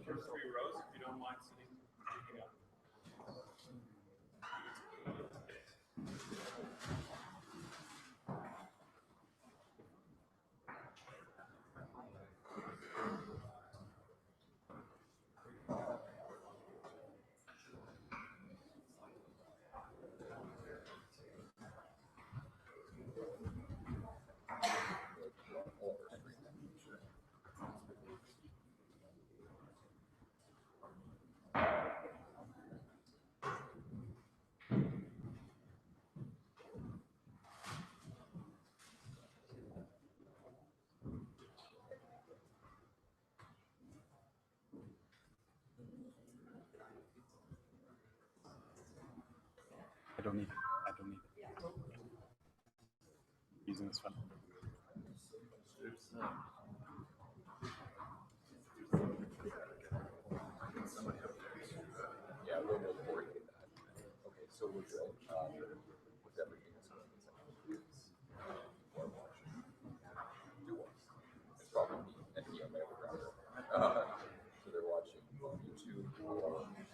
first 3 rows, if you don't mind sitting up. I don't need it. Using this one. Yeah, we'll coordinate that. Okay, so we're good. With everything that's going on. It's probably me and me on my other browser. So they're watching on YouTube or on here.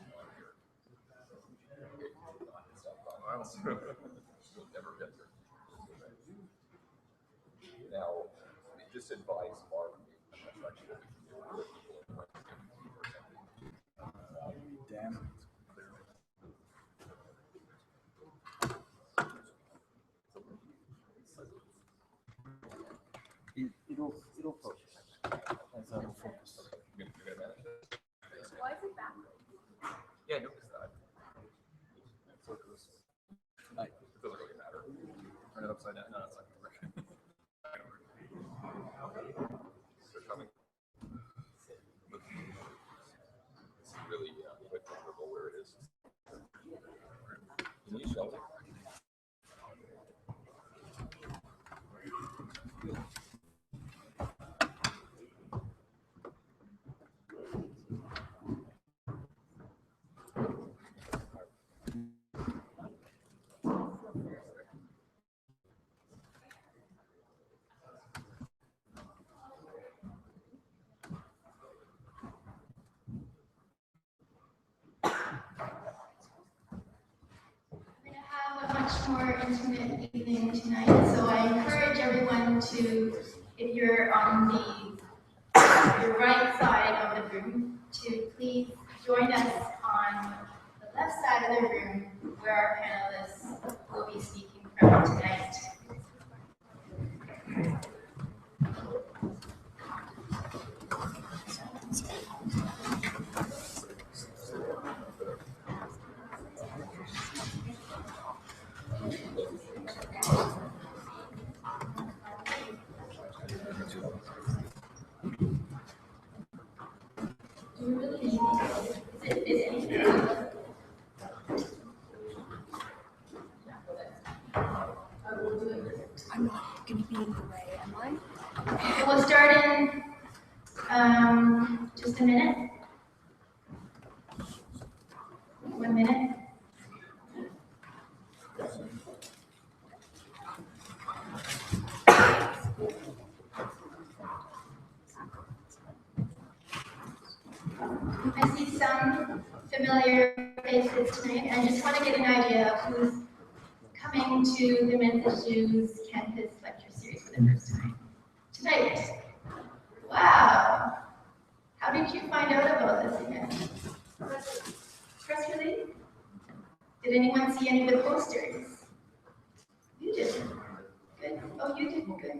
Okay, we'll never get there. Now, just advise Mark. Damn. It'll focus. It'll focus. You're gonna manage it? Why is it backwards? Yeah, notice that. So it goes. Like, it doesn't really matter. Turn it upside down. No, it's not gonna work. They're coming. It's really quite comfortable where it is. Can you show it? A much more intimate evening tonight, so I encourage everyone to, if you're on your right side of the room, to please join us on the left side of the room where our panelists will be speaking from tonight. Do you really need it? Is it busy? I'm not going to be in the way, am I? So we'll start in just a minute. 1 minute. I see some familiar faces tonight, and I just want to get an idea of who's coming to the mythologies campus lecture series for the first time tonight. Wow! How did you find out about this event? Press release? Did anyone see any of the posters? You did. Good. Oh, you did. Good.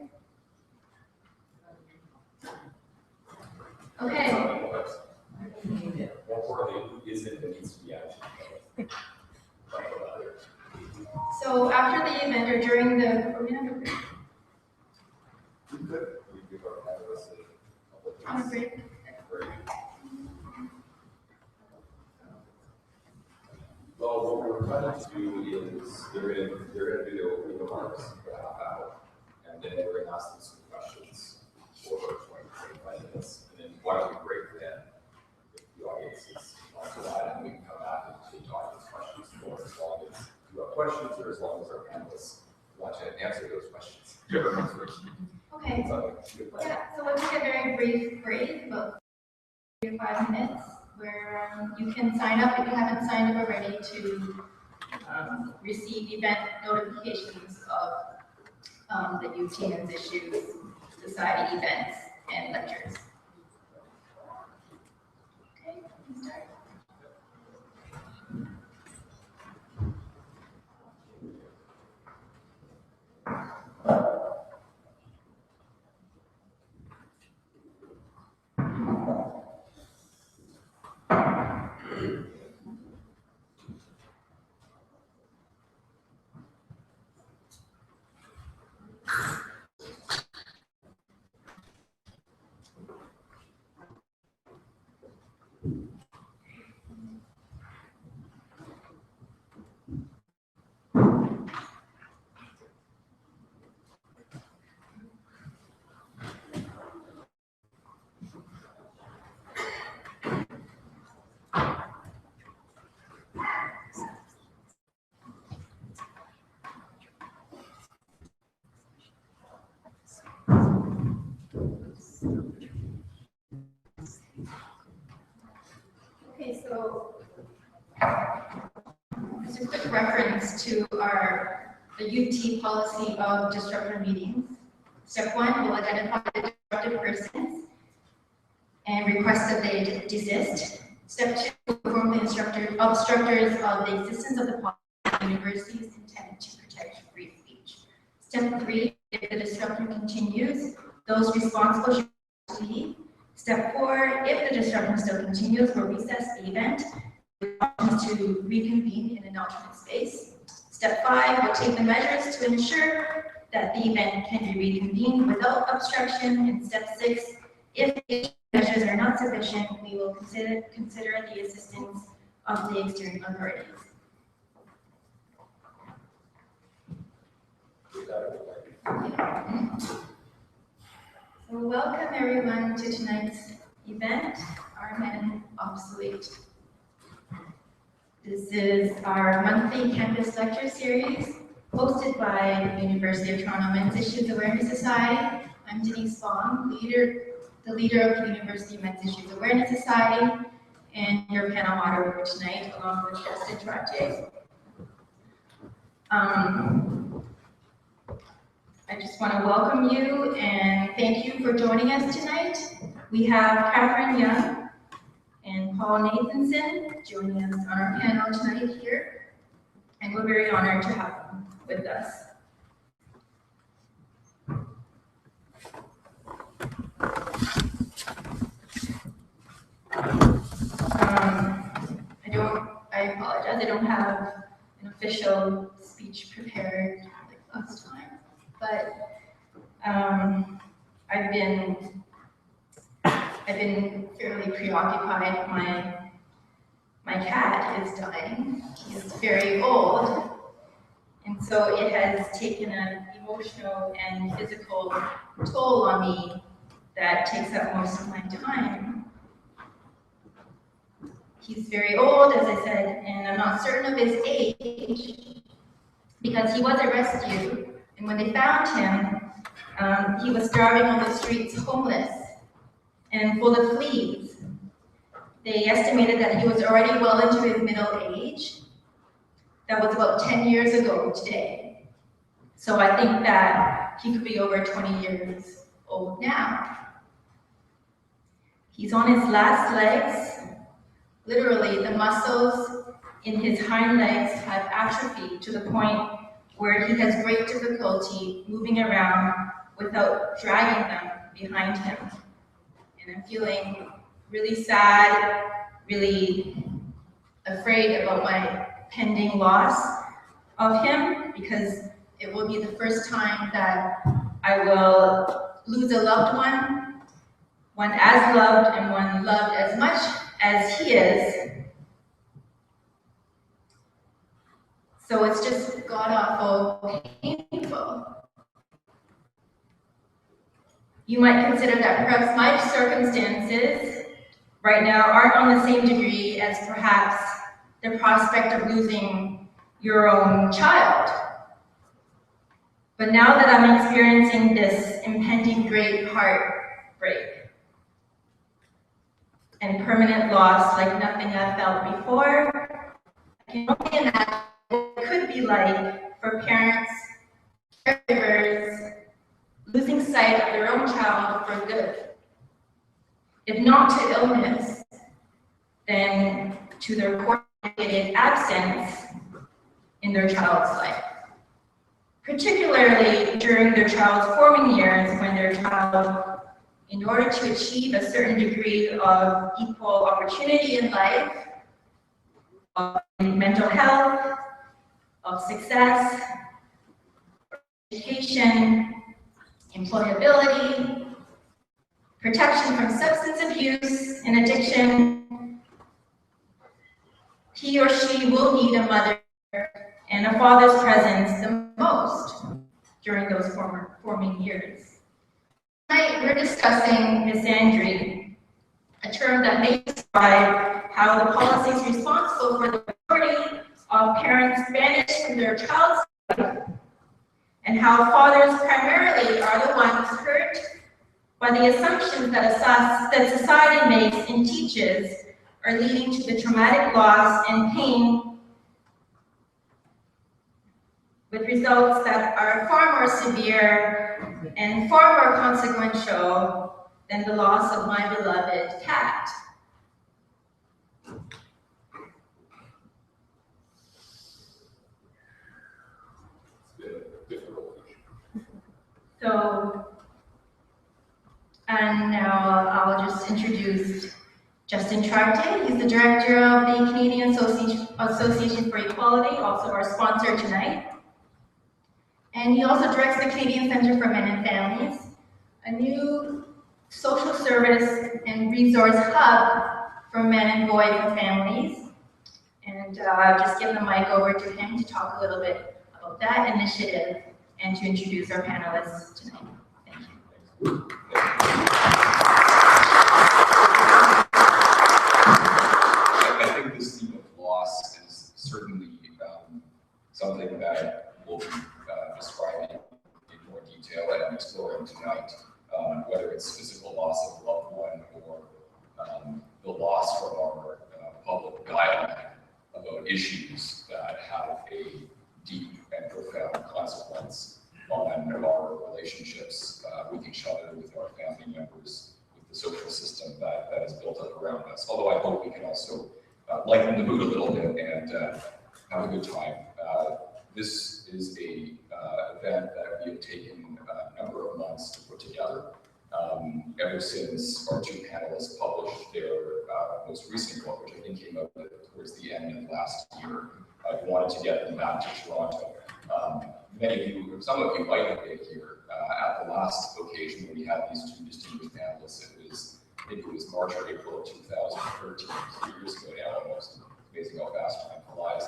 Okay. So after the event or during the on a break. Well, what we're planning to do is they're going to do their opening remarks for a half hour, and then we're going to ask them some questions for 20-25 minutes, and then why don't we break then if the audience is onto that, and we can come back and take audience questions for as long as you have questions or as long as our panelists want to answer those questions. Okay. Yeah, so we'll take a very brief break, about 3 to 5 minutes where you can sign up if you haven't signed up already to receive event notifications of the UT Men's Issues Society events and lectures. Okay, we can start. Okay, so just a quick reference to the UT policy of disruptor meetings. Step 1, we'll identify the disruptive persons and request that they desist. Step 2, we'll formally obstructors of the existence of the policy. The university is intended to protect free speech. Step 3, if the disruptor continues, those responsible should leave. Step 4, if the disruption still continues, we'll recess the event to reconvene in an alternate space. Step 5, we'll take the measures to ensure that the event can be reconvened without obstruction. And step 6, if the measures are not sufficient, we will consider the assistance of the external authorities. So welcome everyone to tonight's event, Are Men Obsolete? This is our monthly campus lecture series hosted by the University of Toronto Men's Issues Awareness Society. I'm Denise Fong, the leader of the University Men's Issues Awareness Society, and your panel moderator tonight, along with Justin Trottier. I just want to welcome you and thank you for joining us tonight. We have Catherine Young and Paul Nathanson joining us on our panel tonight here, and we're very honored to have them with us. I apologize, I don't have an official speech prepared like last time, but I've been fairly preoccupied. My cat is dying. He's very old, and so it has taken an emotional and physical toll on me that takes up most of my time. He's very old, as I said, and I'm not certain of his age because he was a rescue, and when they found him, he was starving on the streets, homeless and full of fleas. They estimated that he was already well into his middle age. That was about 10 years ago today. So I think that he could be over 20 years old now. He's on his last legs. Literally, the muscles in his hind legs have atrophied to the point where he has great difficulty moving around without dragging them behind him. And I'm feeling really sad, really afraid about my pending loss of him, because it will be the first time that I will lose a loved one as loved and one loved as much as he is. So it's just god-awful painful. You might consider that perhaps my circumstances right now aren't on the same degree as perhaps the prospect of losing your own child. But now that I'm experiencing this impending great heartbreak, and permanent loss like nothing I've felt before. I can only imagine what it could be like for parents, caregivers, losing sight of their own child for good. If not to illness, then to their coordinated absence in their child's life. Particularly during their child's forming years when their child, in order to achieve a certain degree of equal opportunity in life, of mental health, of success, education, employability, protection from substance abuse and addiction, he or she will need a mother and a father's presence the most during those forming years. Tonight, we're discussing misandry, a term that may describe how the policies responsible for the majority of parents vanish from their child's life, and how fathers primarily are the ones hurt by the assumptions that society makes and teaches are leading to the traumatic loss and pain, with results that are far more severe and far more consequential than the loss of my beloved cat. So, and now I'll just introduce Justin Trarte. He's the director of the Canadian Association for Equality, also our sponsor tonight. And he also directs the Canadian Centre for Men and Families, a new social service and resource hub for men and boys and families. And I'll just give the mic over to him to talk a little bit about that initiative and to introduce our panelists tonight. Thank you. I think this theme of loss is certainly something that we'll be describing in more detail and exploring tonight, whether it's physical loss of a loved one or the loss from our public dialogue about issues that have a deep and profound consequence on our relationships with each other, with our family members, with the social system that is built up around us. Although I hope we can also lighten the mood a little bit and have a good time. This is a event that we have taken a number of months to put together. Ever since our two panelists published their most recent book, which I think came out towards the end of last year, I wanted to get them back to Toronto. Many of you, some of you might have been here at the last occasion when we had these two distinguished panelists. I think it was March or April of 2013, 3 years ago now almost. It's amazing how fast time flies.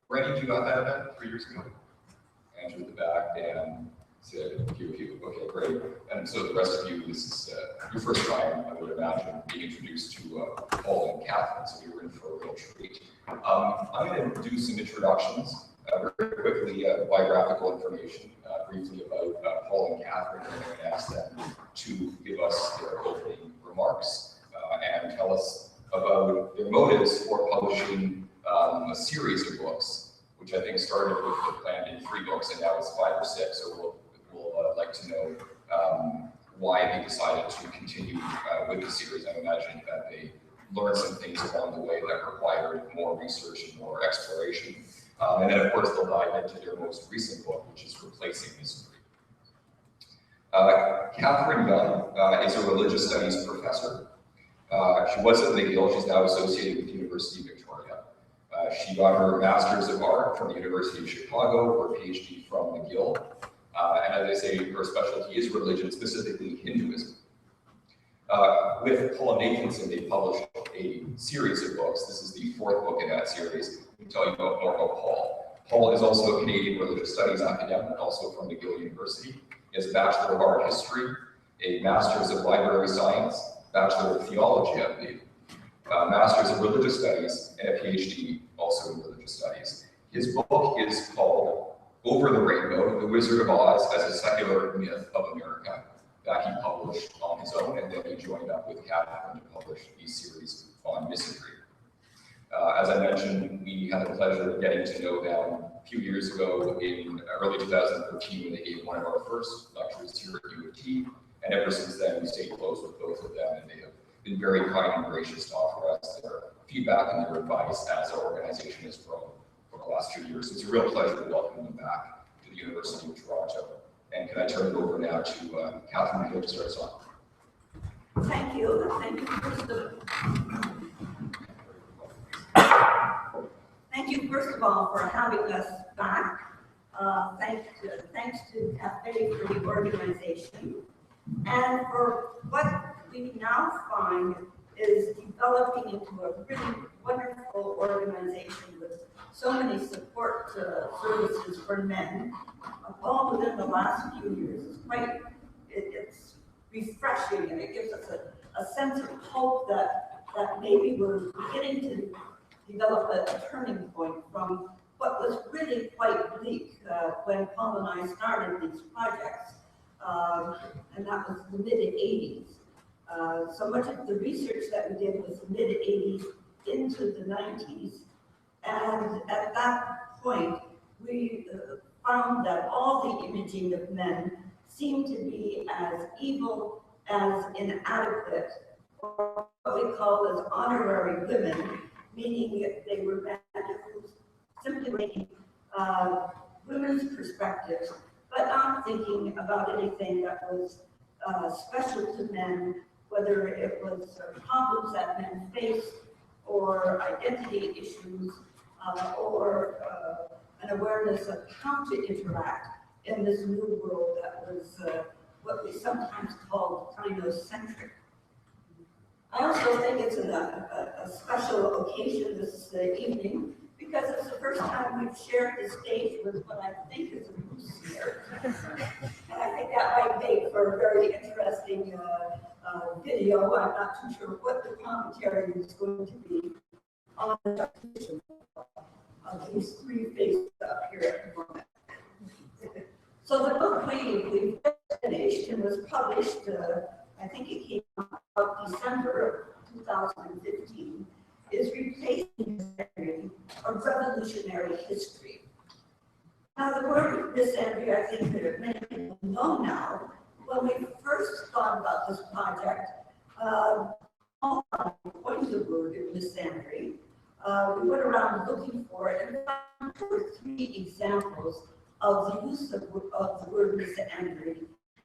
Randy, you got that event 3 years ago? Andrew at the back, Dan, Sid, a few of you. Okay, great. And so the rest of you, this is your first time, I would imagine, being introduced to Paul and Catherine, so we were in for a real treat. I'm going to do some introductions, very quickly, biographical information, briefly about Paul and Catherine, and I'm going to ask them to give us their opening remarks and tell us about their motives for publishing a series of books, which I think started with the planned in 3 books, and now it's 5 or 6. So we'll like to know why they decided to continue with the series. I'm imagining that they learned some things along the way that required more research and more exploration. And then, of course, they'll dive into their most recent book, which is Replacing Misandry. Catherine Young is a religious studies professor. She was at McGill. She's now associated with the University of Victoria. She got her Master's of Art from the University of Chicago, her PhD from McGill. And as I say, her specialty is religion, specifically Hinduism. With Paul Nathanson, they published a series of books. This is the 4th book in that series. I can tell you more about Paul. Paul is also a Canadian religious studies academic, also from McGill University. He has a Bachelor of Art History, a Master's of Library Science, Bachelor of Theology, I believe, Master's of Religious Studies, and a PhD also in Religious Studies. His book is called Over the Rainbow, The Wizard of Oz as a Secular Myth of America. that he published on his own, and then he joined up with Catherine to publish a series on Misandry. As I mentioned, we had the pleasure of getting to know them a few years ago in early 2013 when they gave one of our first lectures here at U of T, and ever since then we stayed close with both of them, and they have been very kind and gracious to offer us their feedback and their advice as our organization has grown over the last few years. So it's a real pleasure to welcome them back to the University of Toronto. And can I turn it over now to Catherine to start us off? Thank you. Thank you, first of all, for having us back. Thanks to Cafe for the organization. And for what we now find is developing into a really wonderful organization with so many support services for men, all within the last few years. It's refreshing, and it gives us a sense of hope that maybe we're beginning to develop a turning point from what was really quite bleak when Paul and I started these projects, and that was the mid-'80s. So much of the research that we did was mid-'80s into the '90s, and at that point, we found that all the imaging of men seemed to be as evil, as inadequate, or what we call as honorary women, meaning they were men who simply taking women's perspectives, but not thinking about anything that was special to men, whether it was problems that men faced, or identity issues, or an awareness of how to interact in this new world that was what we sometimes call gynocentric. I also think it's a special occasion this evening because it's the first time we've shared the stage with what I think is a moose here. And I think that might make for a very interesting video. I'm not too sure what the commentary is going to be on the juxtaposition of these three faces up here at the moment. So the book we finished and was published, I think it came out December 2015, is Replacing a Revolutionary History. Now the word misandry, I think that many people know now. When we first thought about this project, coined the word misandry. We went around looking for it and found 2 or 3 examples of the use of the word misandry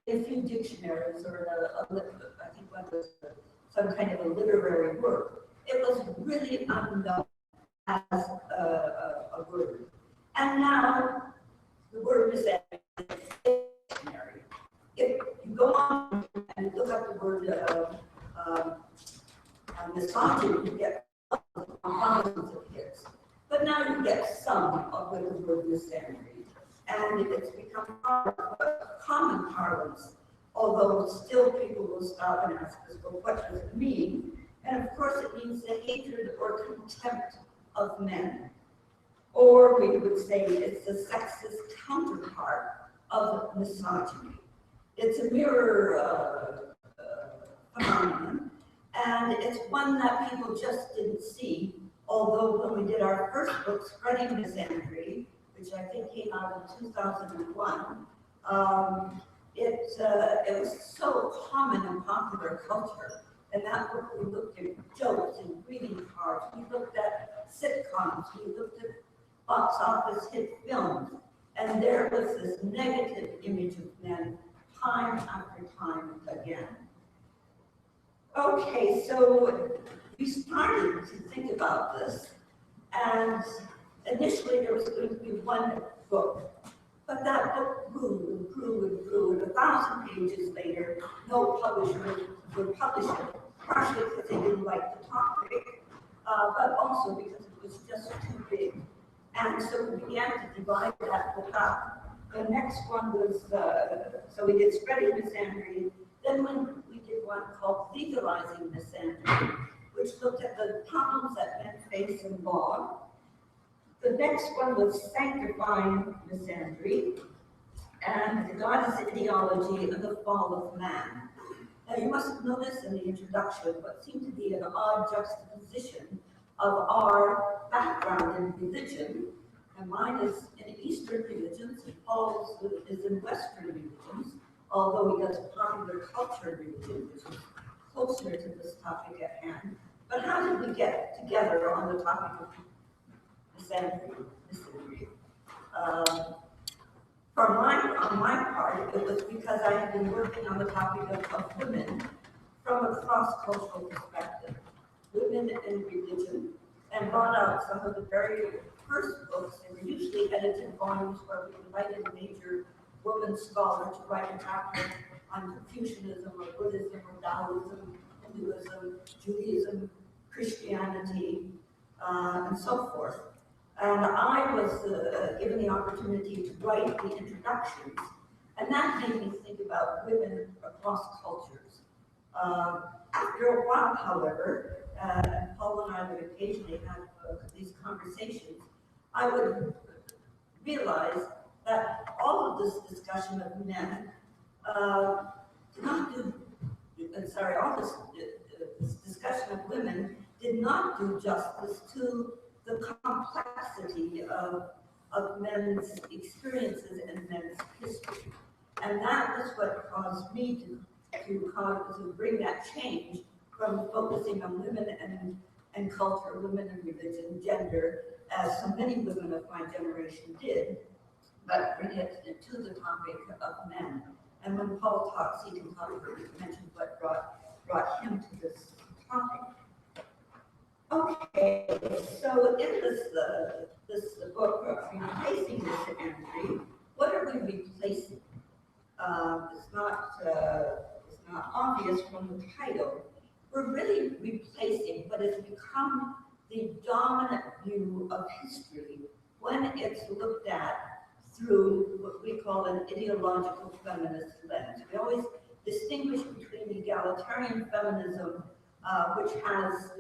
in a few dictionaries, or I think one was some kind of a literary work. It was really unknown as a word. And now the word misandry is dictionary. If you go on and look up the word misogyny, you get thousands of hits. But now you get some of the word misandry. And it's become part of common parlance, although still people will stop and ask us, well, what does it mean? And of course it means the hatred or contempt of men. Or we would say it's the sexist counterpart of misogyny. It's a mirror phenomenon, and it's one that people just didn't see, although when we did our first book, Spreading Misandry, which I think came out in 2001, it was so common in popular culture. And that book, we looked at jokes and greeting cards, we looked at sitcoms, we looked at box office hit films, and there was this negative image of men time after time again. Okay, so we started to think about this, and initially there was going to be one book, but that book grew and grew and grew, and 1,000 pages later, no publisher would publish it, partially because they didn't like the topic, but also because it was just too big. And so we began to divide that book up. The next one was, so we did Spreading Misandry, then when we did one called Legalizing Misandry, which looked at the problems that men face in law. The next one was Sanctifying Misandry. and the goddess ideology of the fall of man. Now, you must notice in the introduction what seemed to be an odd juxtaposition of our background in religion, and mine is in Eastern religions, and Paul's is in Western religions, although he does popular culture religion, which is closer to this topic at hand. But how did we get together on the topic of Misandry? On my part, it was because I had been working on the topic of women from a cross-cultural perspective, women in religion, and brought out some of the very first books. They were usually edited volumes where we invited a major woman scholar to write a chapter on Confucianism or Buddhism or Taoism, Hinduism, Judaism, Christianity, and so forth. And I was given the opportunity to write the introductions, and that made me think about women across cultures. After a while, however, and Paul and I would occasionally have these conversations, I would realize that all of this discussion of men did not do, all this discussion of women did not do justice to the complexity of men's experiences and men's history. And that was what caused me to bring that change from focusing on women and culture, women and religion, gender, as so many women of my generation did, but bring it to the topic of men. And when Paul talks, he can mention what brought him to this topic. Okay, so in this book, Replacing Misandry, what are we replacing? It's not obvious from the title. We're really replacing what has become the dominant view of history when it's looked at through what we call an ideological feminist lens. We always distinguish between egalitarian feminism, which has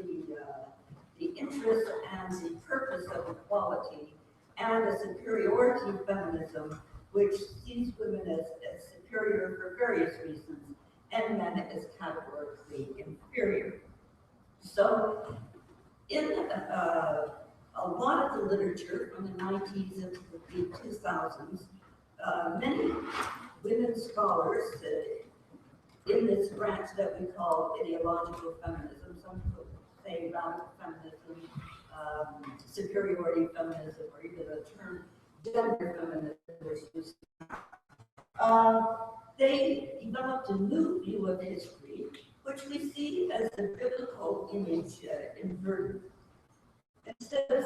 the interest and the purpose of equality, and a superiority feminism, which sees women as superior for various reasons, and men as categorically inferior. So, in a lot of the literature from the 90s into the 2000s, many women scholars in this branch that we call ideological feminism, some people say radical feminism, superiority feminism, or even the term gender feminism was used. They developed a new view of history, which we see as a biblical image inverted. Instead of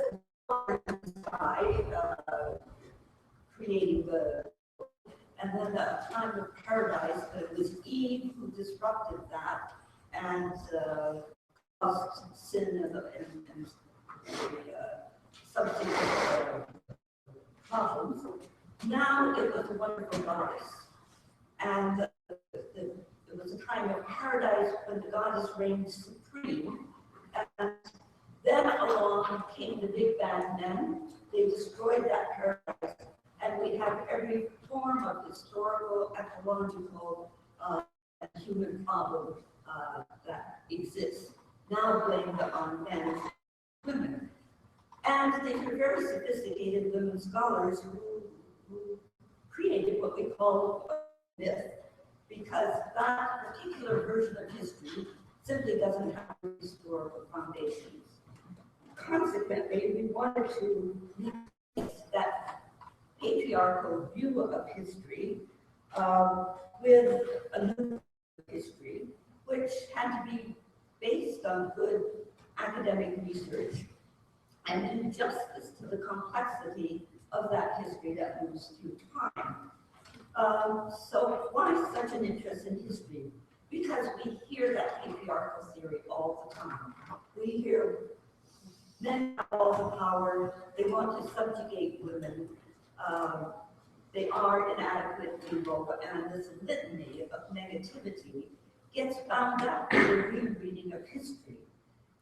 creating and then the time of paradise, it was Eve who disrupted that and caused sin and subsequent problems. Now it was a wonderful goddess. And it was a time of paradise when the goddess reigned supreme. And then along came the big bad men. They destroyed that paradise. And we have every form of historical, ecological, and human problem that exists now blamed on men and women. And they were very sophisticated women scholars who created what we call myth, because that particular version of history simply doesn't have historical foundations. Consequently, we wanted to replace that patriarchal view of history with a new history, which had to be based on good academic research and do justice to the complexity of that history that moves through time. So why such an interest in history? Because we hear that patriarchal theory all the time. We hear men have all the power, they want to subjugate women, they are inadequate people, and this litany of negativity gets found out in the rereading of history.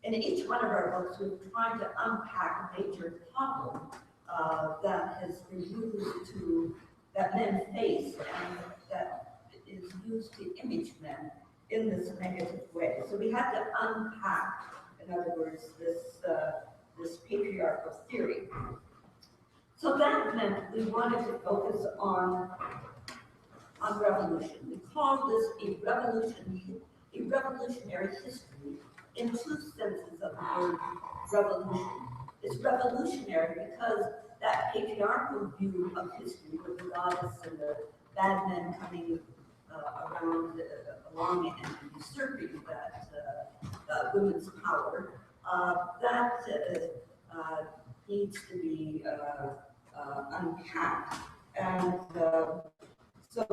In each one of our books, we've tried to unpack a major problem that has been used to that men face and that is used to image men in this negative way. So we had to unpack, in other words, this patriarchal theory. So that meant we wanted to focus on revolution. We call this a revolutionary history in two senses of the word revolution. It's revolutionary because that patriarchal view of history with the goddess and the bad men coming along and usurping that women's power, that needs to be unpacked. And so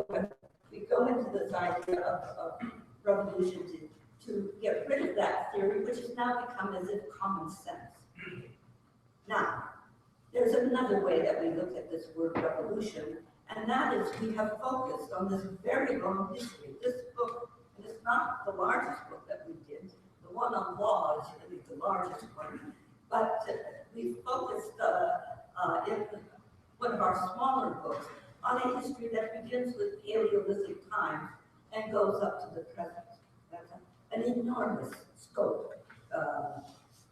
we go into this idea of revolution to get rid of that theory, which has now become as if common sense. Now, there's another way that we look at this word revolution, and that is we have focused on this very long history. This book, and it's not the largest book that we did, the one on law is really the largest one, but we focused in one of our smaller books on a history that begins with Paleolithic times and goes up to the present. That's an enormous scope.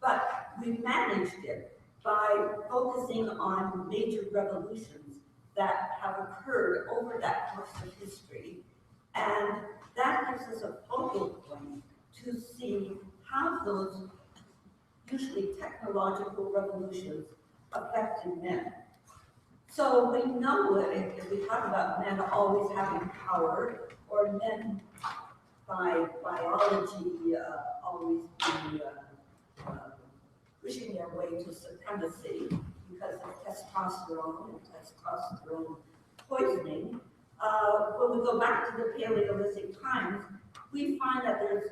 But we managed it by focusing on major revolutions that have occurred over that course of history. And that gives us a focal point to see how those usually technological revolutions affected men. So we know if we talk about men always having power, or men by biology always being pushing their way to supremacy because of testosterone and testosterone poisoning. When we go back to the Paleolithic times, we find that there's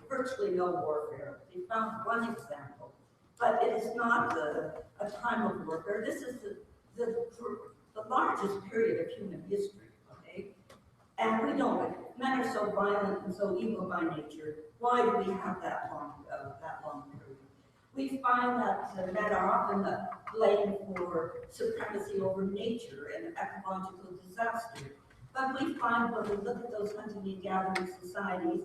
virtually no warfare. We found one example, but it is not a time of warfare. This is the largest period of human history, okay? And we know it. Men are so violent and so evil by nature. Why do we have that long period? We find that men are often blamed for supremacy over nature and ecological disaster. But we find when we look at those hunting and gathering societies,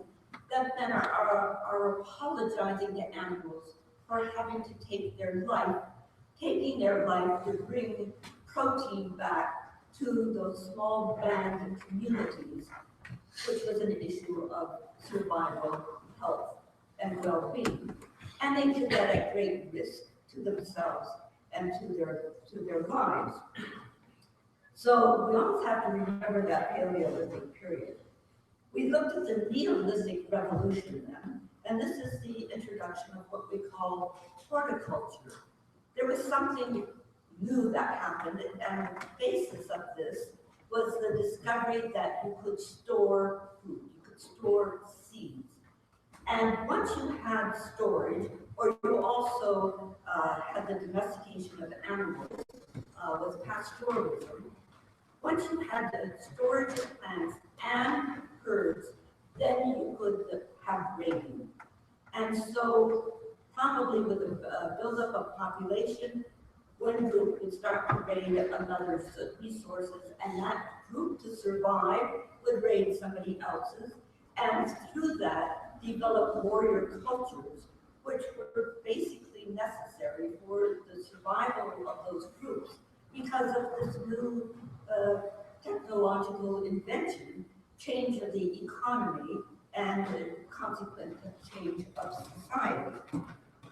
that men are apologizing to animals for having to take their life, taking their life to bring protein back to those small band communities, which was an issue of survival, health, and well-being. And they did that at great risk to themselves and to their lives. So we always have to remember that Paleolithic period. We looked at the Neolithic Revolution then, and this is the introduction of what we call horticulture. There was something new that happened, and the basis of this was the discovery that you could store food, you could store seeds. And once you had storage, or you also had the domestication of animals with pastoralism, once you had the storage of plants and herds, then you could have grazing. And so probably with a buildup of population, one group would start to raid another's resources, and that group to survive would raid somebody else's, and through that develop warrior cultures, which were basically necessary for the survival of those groups because of this new technological invention, change of the economy, and the consequent change of society.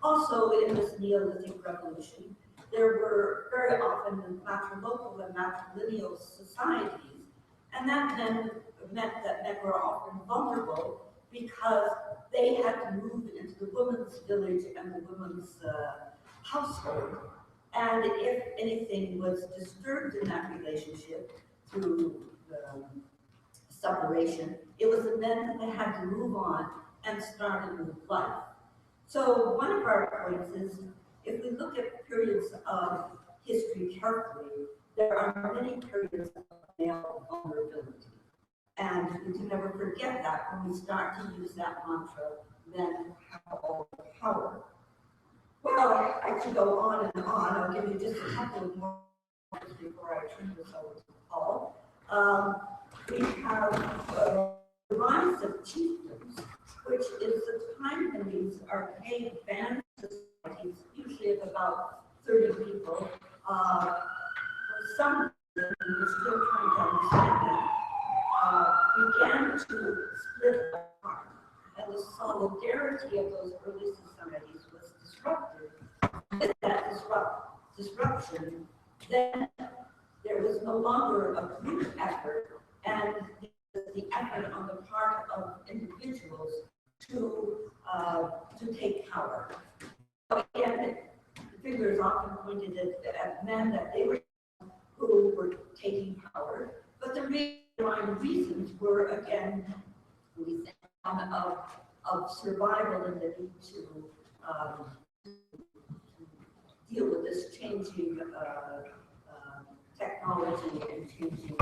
Also, in this Neolithic Revolution, there were very often matrilocal and matrilineal societies, and that then meant that men were often vulnerable because they had to move into the woman's village and the woman's household. And if anything was disturbed in that relationship through separation, it was the men that had to move on and start a new life. So one of our points is, if we look at periods of history carefully, there are many periods of male vulnerability. And we can never forget that when we start to use that mantra, men have all the power. Well, I could go on and on. I'll give you just a couple of more before I turn this over to Paul. We have the rise of chiefdoms, which is the time when these archaic band societies, usually of about 30 people, for some reason, we're still trying to understand that, began to split apart. And the solidarity of those early societies was disrupted. With that disruption, then there was no longer a group effort, and the effort on the part of individuals to take power. So again, the figures often pointed at men that they were who were taking power, but the underlying reasons were again of survival and the need to deal with this changing technology and changing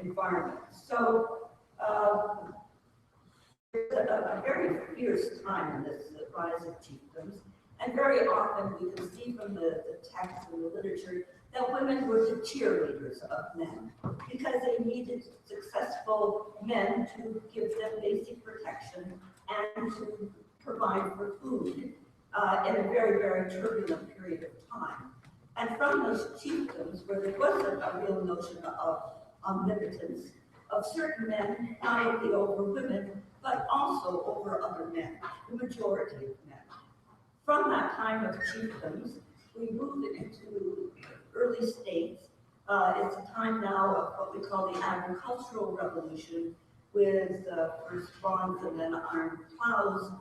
environment. So there's a very fierce time in this rise of chiefdoms, and very often we can see from the text and the literature that women were the cheerleaders of men because they needed successful men to give them basic protection and to provide for food in a very, very turbulent period of time. And from those chiefdoms, where there was a real notion of omnipotence, of certain men, not only over women, but also over other men, the majority of men. From that time of chiefdoms, we moved into early states. It's a time now of what we call the agricultural revolution, with first farms and then iron plows.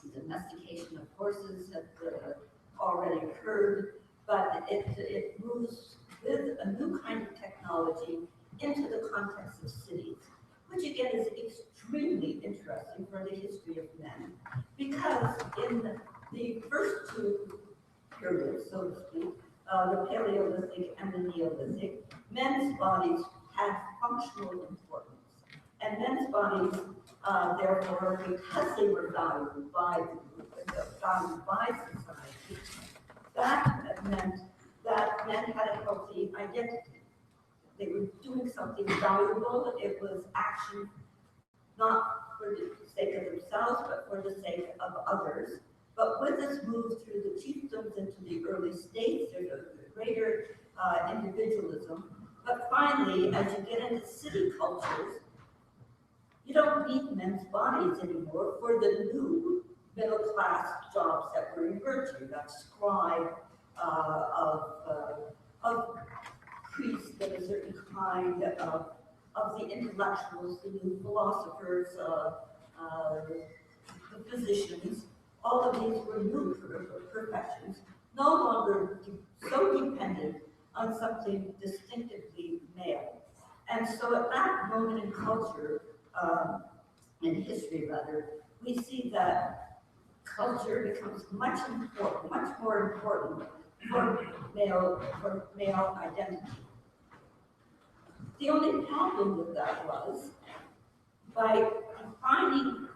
The domestication of horses had already occurred, but it moves with a new kind of technology into the context of cities, which again is extremely interesting for the history of men, because in the first two periods, so to speak, the Paleolithic and the Neolithic, men's bodies had functional importance. And men's bodies, therefore, because they were valued by society, that meant that men had a healthy identity. They were doing something valuable. It was action not for the sake of themselves, but for the sake of others. But with this move through the chiefdoms into the early states, there's a greater individualism. But finally, as you get into city cultures, you don't need men's bodies anymore for the new middle-class jobs that were emerging, that scribe of priests of a certain kind, of the intellectuals, the new philosophers, the physicians. All of these were new professions, no longer so dependent on something distinctively male. And so at that moment in culture, in history rather, we see that culture becomes much more important for male identity. The only problem with that was, by defining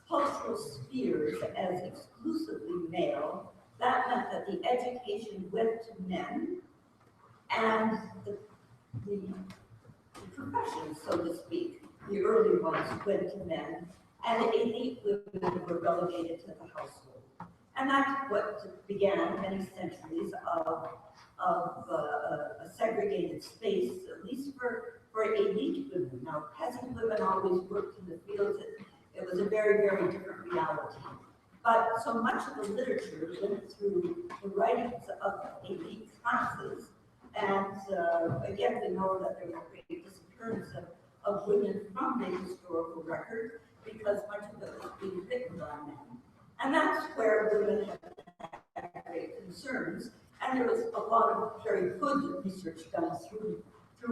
cultural spheres as exclusively male, that meant that the education went to men, and the professions, so to speak, the early ones went to men, and elite women were relegated to the household. And that's what began many centuries of a segregated space, at least for elite women. Now, peasant women always worked in the fields. It was a very, very different reality. But so much of the literature went through the writings of elite classes. And again, we know that there was a great disappearance of women from the historical record because much of it was being written by men. And that's where women had great concerns. And there was a lot of very good research done through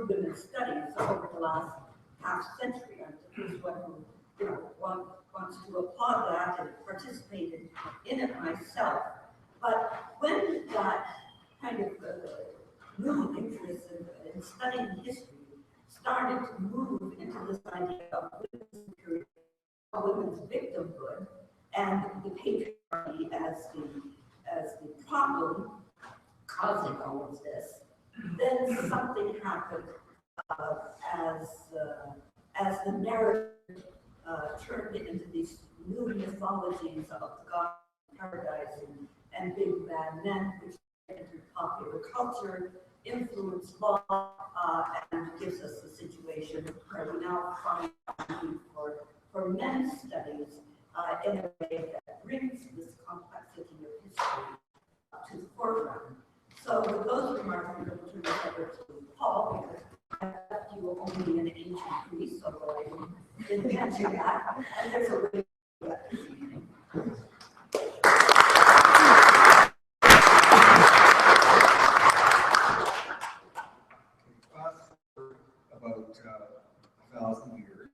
women's studies over the last half century. I'm the first one who wants to applaud that and participated in it myself. But when that kind of new interest in studying history started to move into this idea of women's victimhood and the patriarchy as the problem causing all of this, then something happened as the narrative turned into these new mythologies of God, paradise, and big bad men, which entered popular culture, influenced law, and gives us a situation where we now find for men's studies in a way that brings this complexity of history to the foreground. So with those remarks, I'm going to turn it over to Paul, because I left you only an ancient Greece, although I didn't mention that. And there's a way about 1,000 years.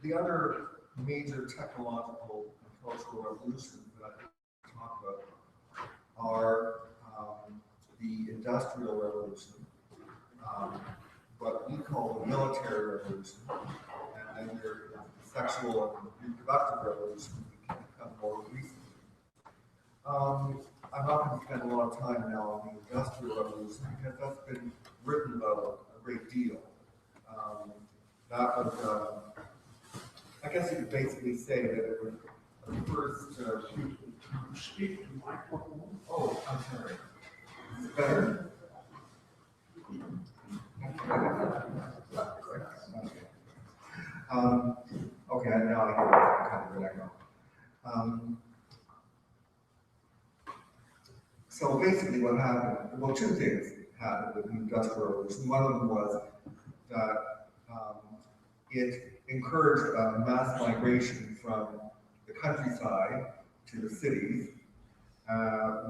The other major technological and cultural revolutions that I talk about are the Industrial Revolution, what we call the Military Revolution, and then there's the Sexual and Reproductive Revolution, which become more recent. I'm not going to spend a lot of time now on the Industrial Revolution because that's been written about a great deal. That was, I guess you could basically say that it was the first. Speak to the microphone. Oh, I'm sorry. Is it better? Okay, now I hear kind of an echo. So basically what happened, well, two things happened with the Industrial Revolution. One of them was that it encouraged mass migration from the countryside to the cities.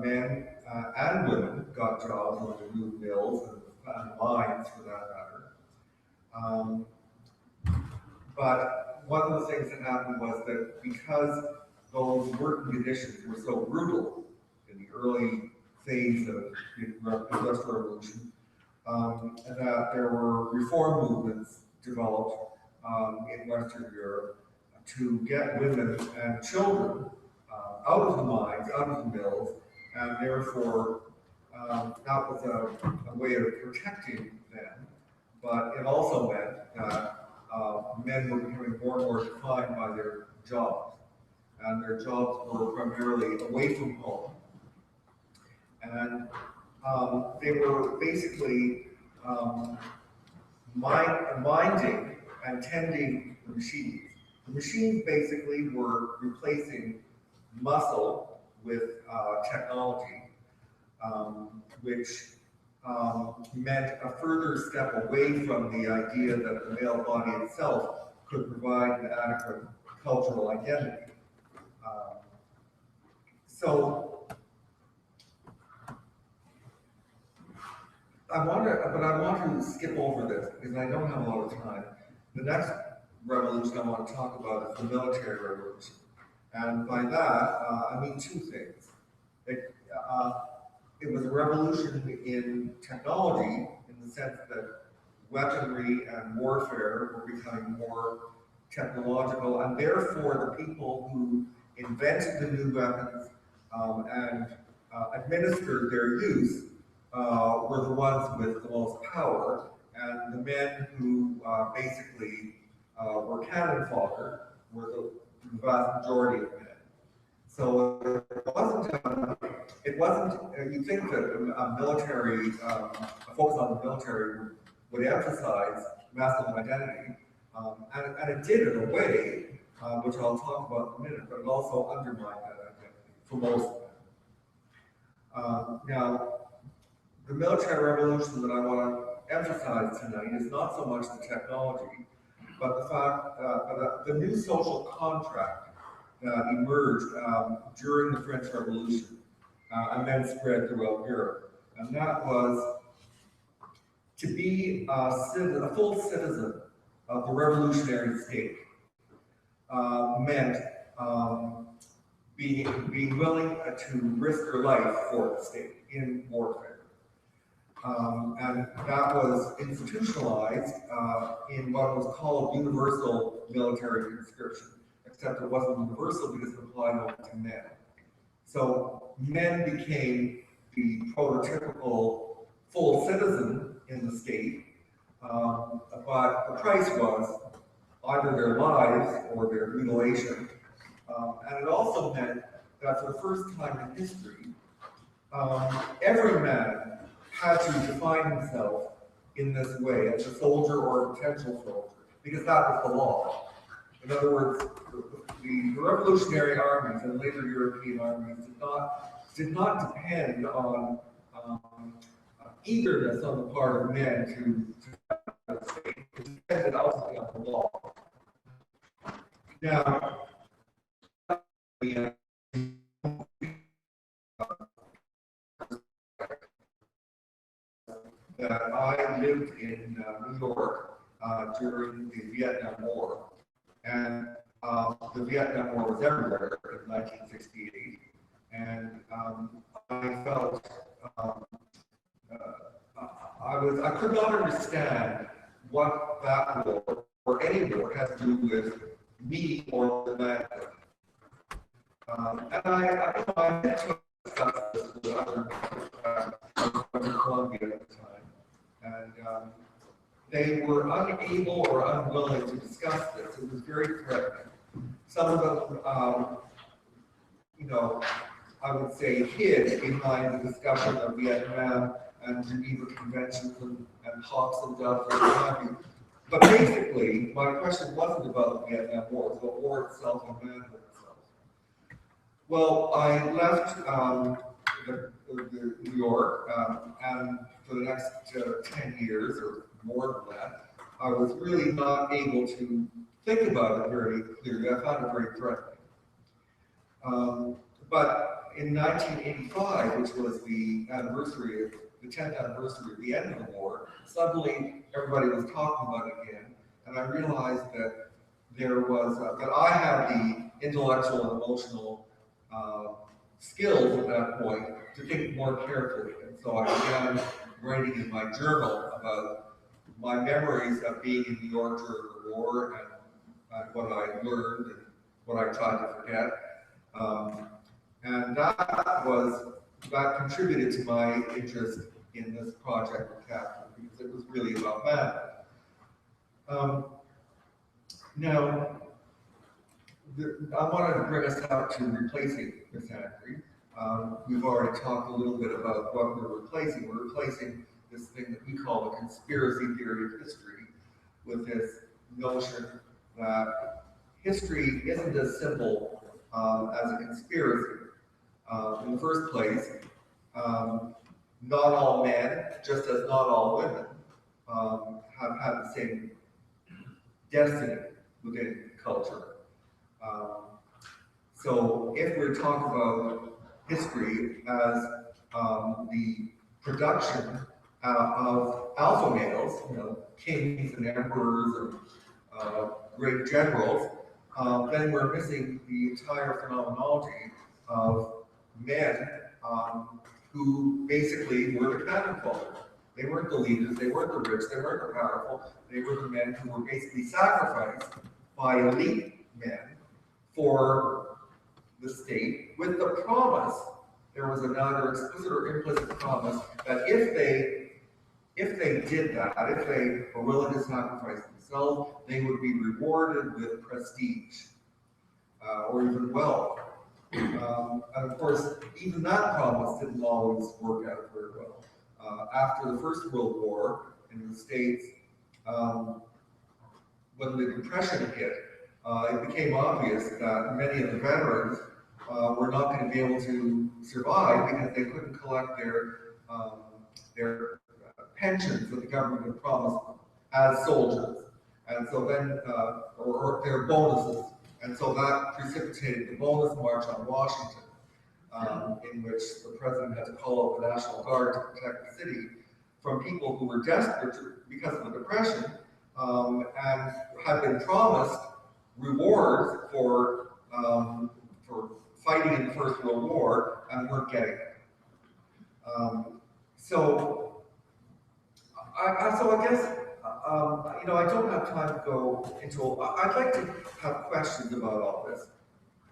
Men and women got jobs on the new mills and mines for that matter. But one of the things that happened was that because those working conditions were so brutal in the early phase of the Industrial Revolution, that there were reform movements developed in Western Europe to get women and children out of the mines, out of the mills, and therefore that was a way of protecting them. But it also meant that men were becoming more and more defined by their jobs, and their jobs were primarily away from home. And they were basically minding and tending the machines. The machines basically were replacing muscle with technology, which meant a further step away from the idea that the male body itself could provide an adequate cultural identity. So I want to skip over this because I don't have a lot of time. The next revolution I want to talk about is the military revolution. And by that, I mean two things. It was a revolution in technology in the sense that weaponry and warfare were becoming more technological, and therefore the people who invented the new weapons and administered their use were the ones with the most power, and the men who basically were cannon fodder were the vast majority of men. So it wasn't, you'd think that a military, a focus on the military would emphasize masculine identity, and it did in a way, which I'll talk about in a minute, but it also undermined that identity for most of them. Now, the military revolution that I want to emphasize tonight is not so much the technology, but the fact that the new social contract that emerged during the French Revolution and then spread throughout Europe. And that was to be a full citizen of the revolutionary state meant being willing to risk your life for the state in warfare. And that was institutionalized in what was called universal military conscription, except it wasn't universal because it applied only to men. So men became the prototypical full citizen in the state, but the price was either their lives or their mutilation. And it also meant that for the first time in history, every man had to define himself in this way as a soldier or a potential soldier, because that was the law. In other words, the revolutionary armies and later European armies did not depend on eagerness on the part of men to it depended ultimately on the law. Now, that I lived in New York during the Vietnam War, and the Vietnam War was everywhere in 1968, and I felt I could not understand what that war or any war has to do with me or the man. And I had to discuss this with other from Columbia at the time, and they were unable or unwilling to discuss this. It was very threatening. Some of them, I would say, hid behind the discussion of Vietnam and Geneva Conventions and Hawks and Doves and what have you. But basically, my question wasn't about the Vietnam War, it was about war itself and manhood itself. Well, I left New York, and for the next 10 years or more than that, I was really not able to think about it very clearly. I found it very threatening. But in 1985, which was the 10th anniversary of the end of the war, suddenly everybody was talking about it again, and I realized that there was that I had the intellectual and emotional skills at that point to think more carefully, and so I began writing in my journal about my memories of being in New York during the war and what I learned and what I tried to forget. And that contributed to my interest in this project with Catherine, because it was really about manhood. Now, I want to bring us out to replacing Misandry. We've already talked a little bit about what we're replacing. We're replacing this thing that we call the conspiracy theory of history with this notion that history isn't as simple as a conspiracy. In the first place, not all men, just as not all women, have had the same destiny within culture. So if we're talking about history as the production of alpha males, kings and emperors and great generals, then we're missing the entire phenomenology of men who basically were the cannon fodder. They weren't the leaders, they weren't the rich, they weren't the powerful, they were the men who were basically sacrificed by elite men for the state, with the promise, there was an either explicit or implicit promise, that if they did that, if they were willing to sacrifice themselves, they would be rewarded with prestige or even wealth. And of course, even that promise didn't always work out very well. After the First World War in the States, when the Depression hit, it became obvious that many of the veterans were not going to be able to survive because they couldn't collect their pensions that the government had promised as soldiers, and so then or their bonuses, and so that precipitated the bonus march on Washington, in which the president had to call up the National Guard to protect the city from people who were desperate because of the Depression, and had been promised rewards for fighting in the First World War and weren't getting it. So I guess I don't have time to go into. I'd like to have questions about all this,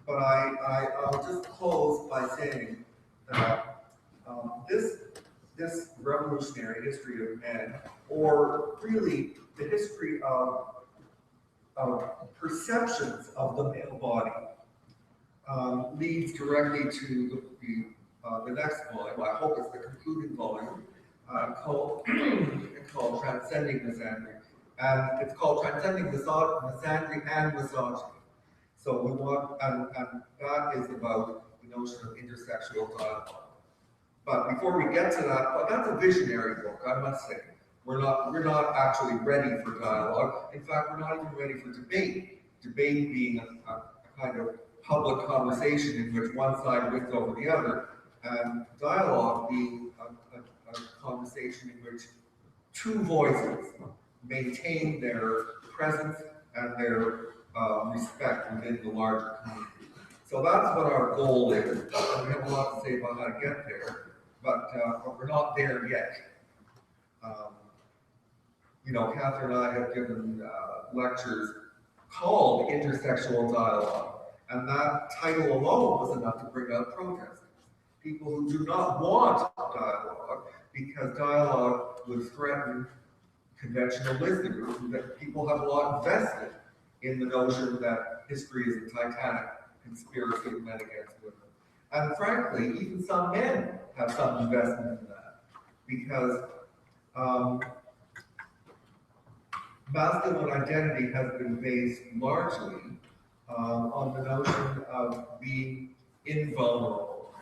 but I'll just close by saying that this revolutionary history of men, or really the history of perceptions of the male body, leads directly to the next volume. I hope it's the concluding volume, called Transcending Misandry. And it's called Transcending Misandry and Misogyny. So we want, and that is about the notion of intersexual dialogue. But before we get to that, well, that's a visionary book, I must say. We're not actually ready for dialogue. In fact, we're not even ready for debate. Debate being a kind of public conversation in which one side wins over the other, and dialogue being a conversation in which two voices maintain their presence and their respect within the larger community. So that's what our goal is. And we have a lot to say about how to get there, but we're not there yet. Catherine and I have given lectures called Intersexual Dialogue, and that title alone was enough to bring out protesters. People who do not want dialogue, because dialogue would threaten conventional wisdom, that people have a lot invested in the notion that history is a titanic conspiracy of men against women. And frankly, even some men have some investment in that, because masculine identity has been based largely on the notion of being invulnerable.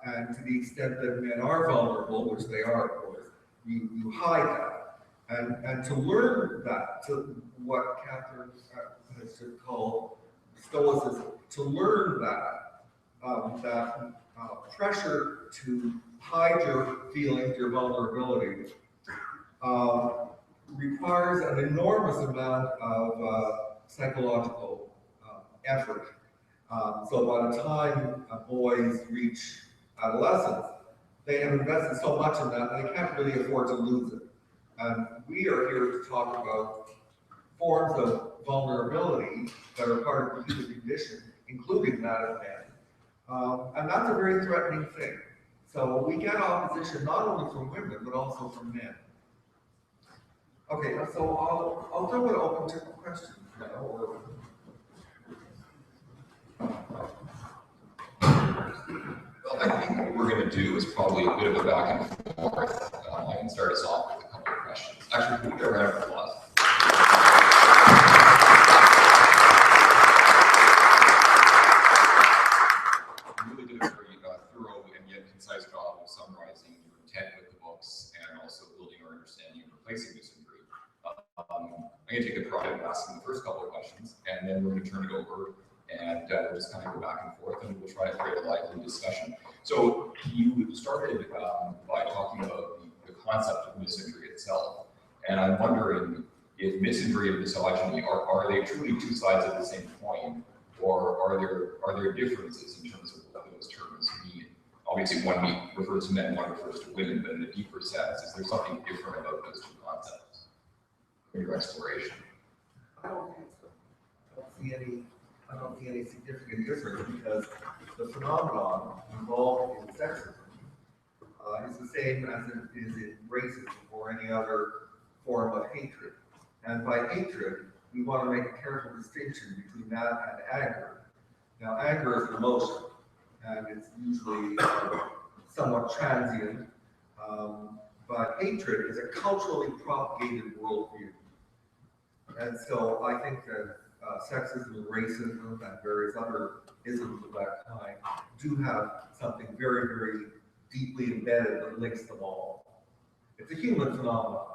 And to the extent that men are vulnerable, which they are, of course, you hide that. And to learn that, to what Catherine has just called stoicism, to learn that, pressure to hide your feelings, your vulnerability, requires an enormous amount of psychological effort. So by the time boys reach adolescence, they have invested so much in that they can't really afford to lose it. And we are here to talk about forms of vulnerability that are part of the human condition, including that of men. And that's a very threatening thing. So we get opposition not only from women, but also from men. Okay, so I'll throw it open to questions now. Well, I think what we're going to do is probably a bit of a back and forth. I can start us off with a couple of questions. Actually, can we get a round of applause? You really did a very thorough and yet concise job of summarizing your intent with the books and also building our understanding of replacing Misandry. I'm going to take the pride of asking the first couple of questions, and then we're going to turn it over, and we'll just kind of go back and forth, and we'll try to create a lively discussion. So you started by talking about the concept of misandry itself, and I'm wondering if misandry and misogyny are they truly two sides of the same coin, or are there differences in terms of what those terms mean? Obviously, one refers to men, one refers to women, but in a deeper sense, is there something different about those two concepts in your exploration? I don't think so. I don't see any significant difference, because the phenomenon involved in sexism is the same as it is in racism or any other form of hatred. And by hatred, we want to make a careful distinction between that and anger. Now, anger is an emotion, and it's usually somewhat transient, but hatred is a culturally propagated worldview. And so I think that sexism and racism and various other isms of that kind do have something very, very deeply embedded that links them all. It's a human phenomenon.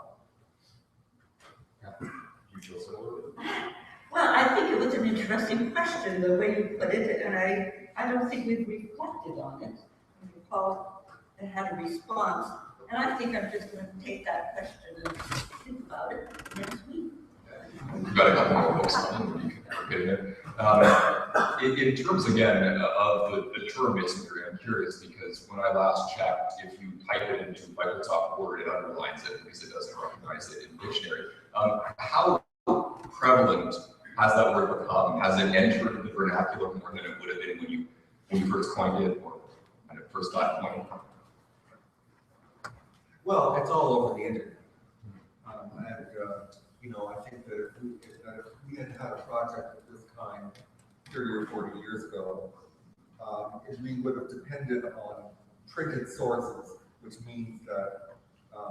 You feel similar? Well, I think it was an interesting question, the way you put it, and I don't think we've reflected on it. Paul had a response, and I think I'm just going to take that question and think about it next week. We've got a couple more books on you can get in. In terms, again, of the term misandry, I'm curious, because when I last checked, if you type it into Microsoft Word, it underlines it because it doesn't recognize it in the dictionary. How prevalent has that word become? Has it entered the vernacular more than it would have been when you first coined it, or kind of first dot point? Well, it's all over the internet. You know, I think that if we had had a project of this kind 30 or 40 years ago, we would have depended on printed sources, which means that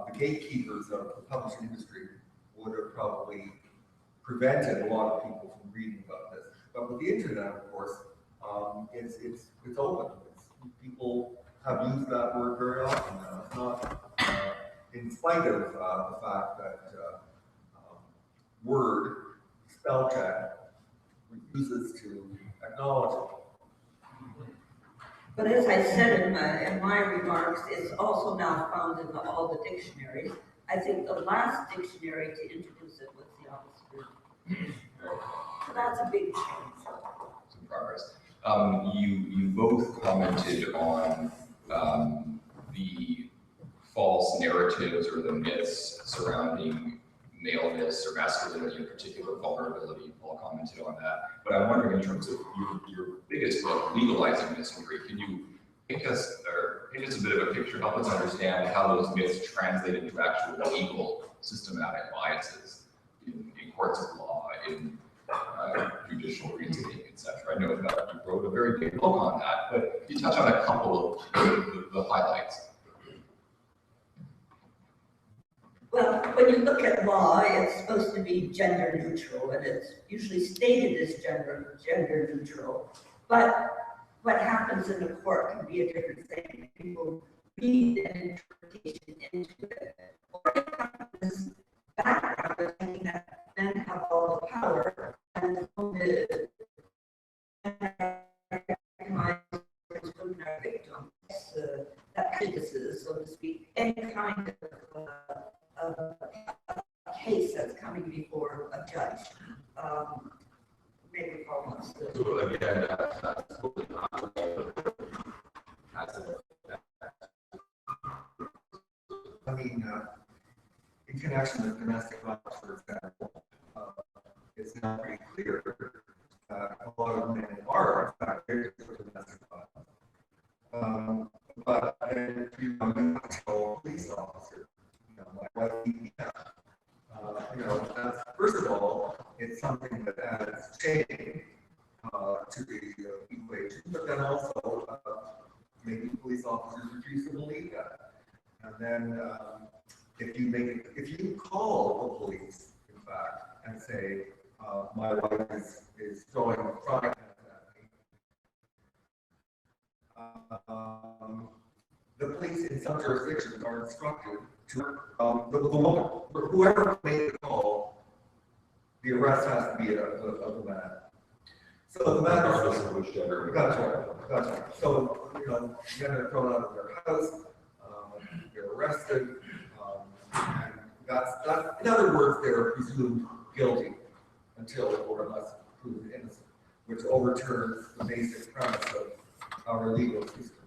the gatekeepers of the publishing industry would have probably prevented a lot of people from reading about this. But with the internet, of course, it's open. People have used that word very often now. It's not, in spite of the fact that Word spell check refuses to acknowledge it. But as I said in my remarks, it's also now found in all the dictionaries. I think the last dictionary to introduce it was the Oxford. So that's a big change. Some progress. You both commented on the false narratives or the myths surrounding maleness or masculinity, in particular vulnerability. Paul commented on that. But I'm wondering, in terms of your biggest book, Legalizing Misandry, can you paint us a bit of a picture, help us understand how those myths translate into actual legal systematic biases in courts of law, in judicial reasoning, etc. I know that you wrote a very big book on that, but you touch on a couple of the highlights. Well, when you look at law, it's supposed to be gender neutral, and it's usually stated as gender neutral. But what happens in the court can be a different thing. People read an interpretation into it, or it happens background of thinking that men have all the power and the recognize women are victims. That prejudices, so to speak, any kind of a case that's coming before a judge. Maybe Paul wants to. So again, that's totally not I mean, in connection with domestic violence, for example, it's now pretty clear that a lot of men are, in fact, victims of domestic violence. But if you have a police officer, you know, like what he has, you know, that's, first of all, it's something that adds shame to the equation, but then also maybe police officers refuse to believe that. And then if you call the police, in fact, and say, my wife is throwing frying pans at me, the police in some jurisdictions are instructed to, the woman, whoever made the call, the arrest has to be of the man. So the man regardless of which gender. Gotcha. So, you know, men are thrown out of their house, they're arrested, and that's, in other words, they're presumed guilty until or unless proven innocent, which overturns the basic premise of our legal system.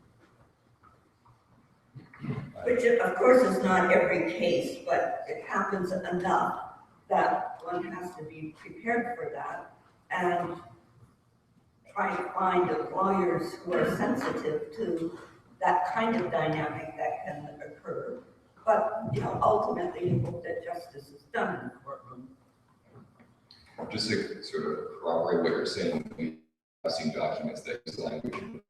Which, of course, is not every case, but it happens enough that one has to be prepared for that and try to find lawyers who are sensitive to that kind of dynamic that can occur. But, you know, ultimately, you hope that justice is done in the courtroom. Just to sort of corroborate what you're saying, I've seen documents that use language in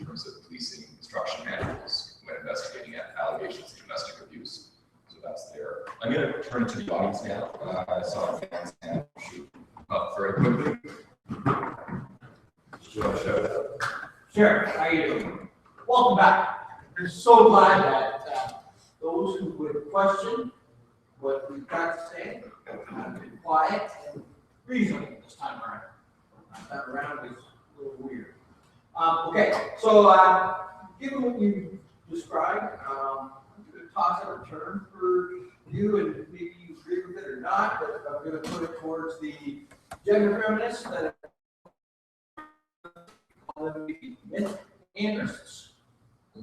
terms of policing instruction manuals when investigating allegations of domestic abuse. So that's there. I'm going to turn to the audience now. I saw a fan's hand shoot up very quickly. Sure, how are you doing? Welcome back. I'm so glad that those who would question what we've got to say have been quiet and reasonable this time around. Last time around was a little weird. Okay, so given what you described, I'm going to toss out a term for you, and maybe you agree with it or not, but I'm going to put it towards the gender feminists that call them myth anarchists,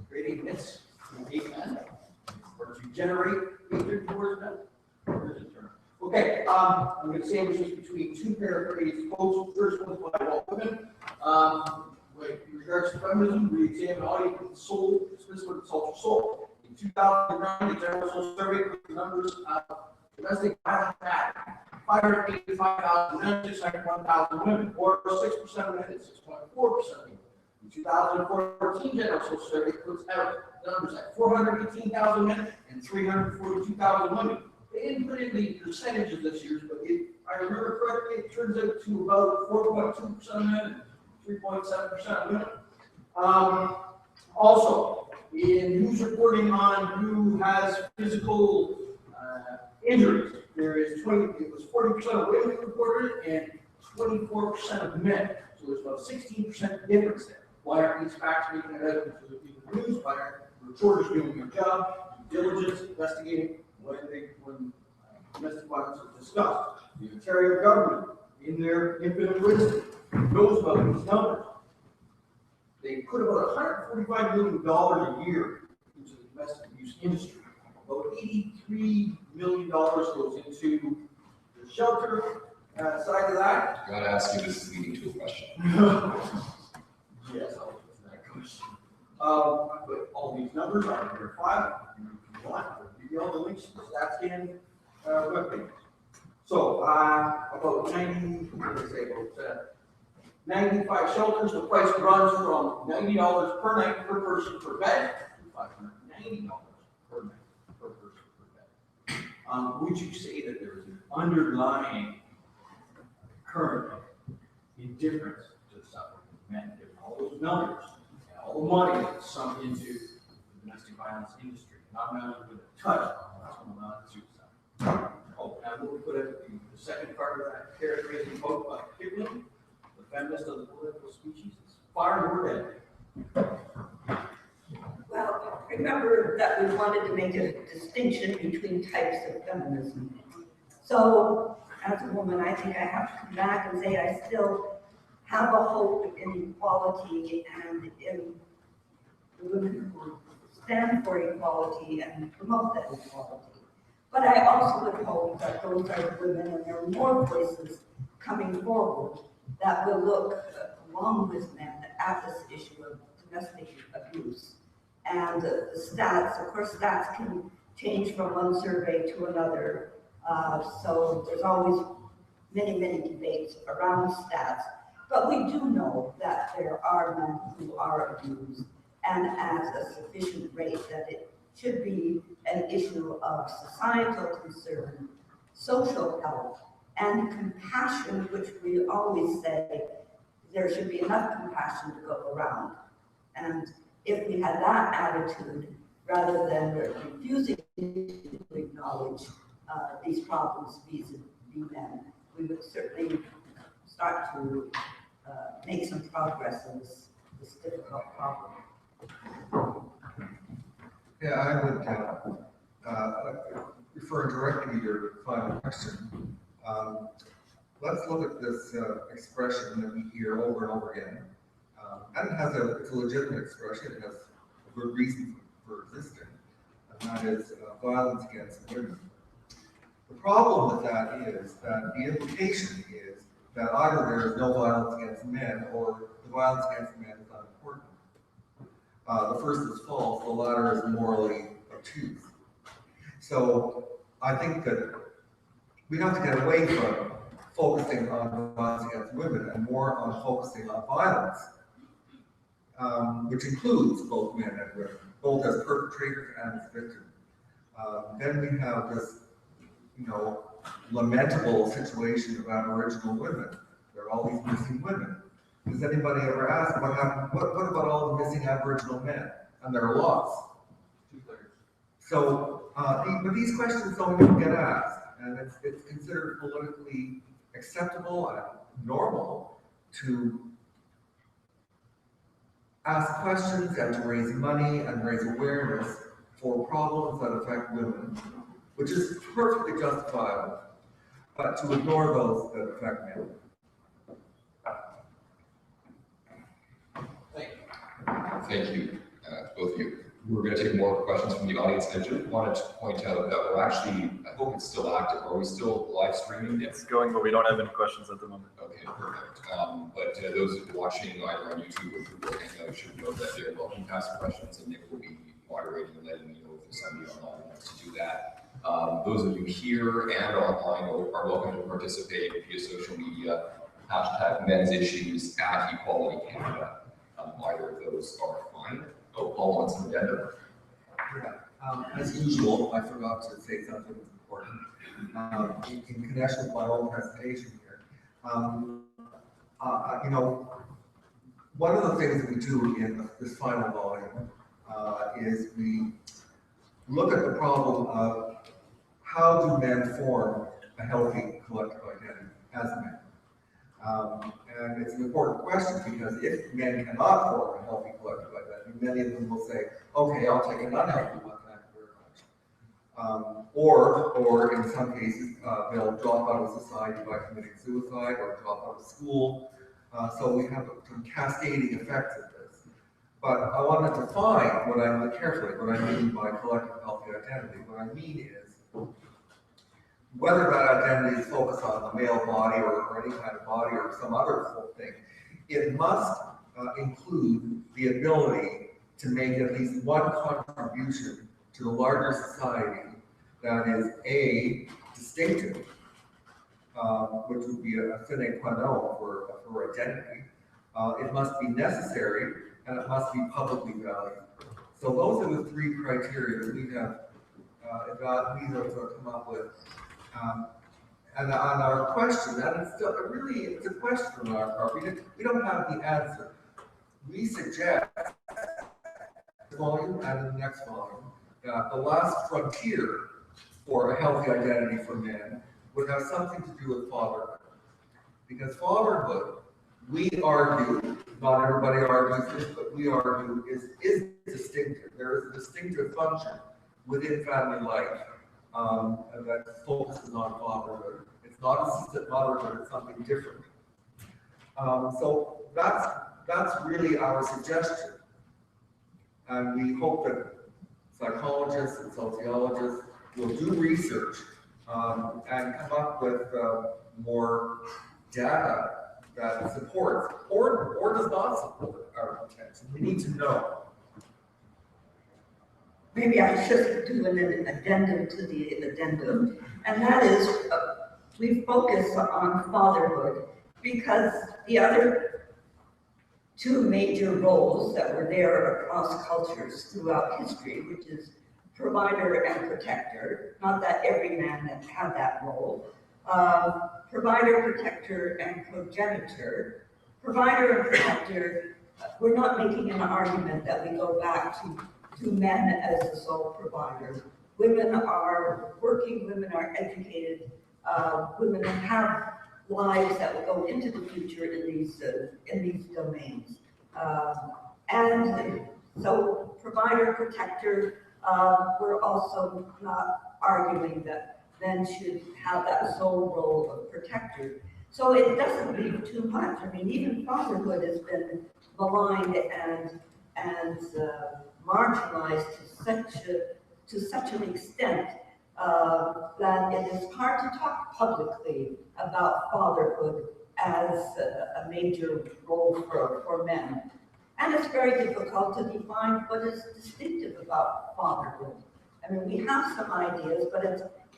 creating myths to hate men, or to generate hatred towards men. Okay, I'm going to sandwich this between two paraphrased quotes. First one is by Walt Whitman. Like, in regards to feminism, we examine all your soul, specifically the culture soul. In 2009, the General Social Survey put the numbers of domestic violence at 585,000 men, 601,000 women, or 6% of men and 6.4% of women. In 2014, General Social Survey puts out the numbers at 418,000 men and 342,000 women. They didn't put in the percentages this year, but if I remember correctly, it turns out to about 4.2% of men and 3.7% of women. Also, in who's reporting on who has physical injuries, it was 40% of women who reported it and 24% of men. So there's about 16% difference there. Why aren't these facts making it out into the news? Why aren't reporters doing their job, due diligence, investigating when domestic violence is discussed? The Ontario government, in their infinite wisdom, knows about these numbers. They put about $145 million a year into the domestic abuse industry. About $83 million goes into the shelter side of that. I gotta ask you, this is leading to a question. Yes, I'll answer that question. I put all these numbers on your file. If you want, I'll give you all the links to the StatsCan webpage. So, about 95 shelters. The price runs from $90 per night per person per bed to $590 per night per person per bed. Would you say that there is an underlying current indifference to the suffering of men, given all those numbers and all the money that's sunk into the domestic violence industry, not even a touch on what's going on in suicide? Oh, and we'll put it the second part of that characterizing quote by Kipling, the feminist of the political species, is far more deadly. Well, remember that we wanted to make a distinction between types of feminism. So, as a woman, I think I have to come back and say I still have a hope in equality and in the women who stand for equality and promote that equality. But I also would hope that those are women, and there are more voices coming forward that will look along with men at this issue of domestic abuse. And the stats, of course, stats can change from one survey to another. So there's always many, many debates around stats. But we do know that there are men who are abused, and at a sufficient rate that it should be an issue of societal concern, social health, and compassion, which we always say there should be enough compassion to go around. And if we had that attitude, rather than refusing to acknowledge these problems vis-a-vis men, we would certainly start to make some progress in this difficult problem. Yeah, I would refer directly to your final question. Let's look at this expression that we hear over and over again. And it's a legitimate expression, it has a good reason for existing, and that is violence against women. The problem with that is that the implication is that either there is no violence against men or the violence against men is unimportant. The first is false, the latter is morally obtuse. So I think that we have to get away from focusing on violence against women and more on focusing on violence, which includes both men and women, both as perpetrators and as victims. Then we have this, lamentable situation of Aboriginal women. There are all these missing women. Does anybody ever ask what happened? What about all the missing Aboriginal men? And there are lots. So, but these questions don't even get asked, and it's considered politically acceptable and normal to ask questions and to raise money and raise awareness for problems that affect women, which is perfectly justifiable, but to ignore those that affect men. Thank you, both of you. We're going to take more questions from the audience. I just wanted to point out that we're actually, I hope it's still active. Are we still live streaming? It's going, but we don't have any questions at the moment. Okay, perfect. But those watching either on YouTube or Google Hangout should know that they're welcome to ask questions, and they will be moderating and letting me know if there's somebody online who wants to do that. Those of you here and online are welcome to participate via social media, #MEnsIssues @EqualityCanada. Either of those are fine. Oh, Paul wants an addendum. Yeah, as usual, I forgot to say something important. In connection with my own presentation here, you know, one of the things that we do in this final volume is we look at the problem of how do men form a healthy collective identity as men. And it's an important question because if men cannot form a healthy collective identity, many of them will say, okay, I'll take an unhealthy one, thank you very much. Or in some cases, they'll drop out of society by committing suicide or drop out of school. So we have some cascading effects of this. But I want to define what I mean by collective healthy identity. What I mean is, whether that identity is focused on the male body or any kind of body or some other thing, it must include the ability to make at least one contribution to the larger society that is A, distinctive, which would be a sine qua non for identity. It must be necessary, and it must be publicly valued. So those are the three criteria that we have come up with. And on our question, and it's still it's a question on our part. We don't have the answer. We suggest this volume and the next volume that the last frontier for a healthy identity for men would have something to do with fatherhood. Because fatherhood, we argue, not everybody argues this, but we argue is distinctive. There is a distinctive function within family life that focuses on fatherhood. It's not assisted motherhood, it's something different. So that's really our suggestion. And we hope that psychologists and sociologists will do research and come up with more data that supports or does not support our intention. We need to know. Maybe I should do an addendum to the addendum, and that is we focus on fatherhood because the other two major roles that were there across cultures throughout history, which is provider and protector, not that every man that had that role, provider, protector, and progenitor. Provider and protector, we're not making an argument that we go back to men as the sole provider. Women are working, women are educated, women have lives that will go into the future in these domains. And so provider, protector, we're also not arguing that men should have that sole role of protector. So it doesn't leave too much. I mean, even fatherhood has been maligned and marginalized to such an extent that it is hard to talk publicly about fatherhood as a major role for men. And it's very difficult to define what is distinctive about fatherhood. I mean, we have some ideas, but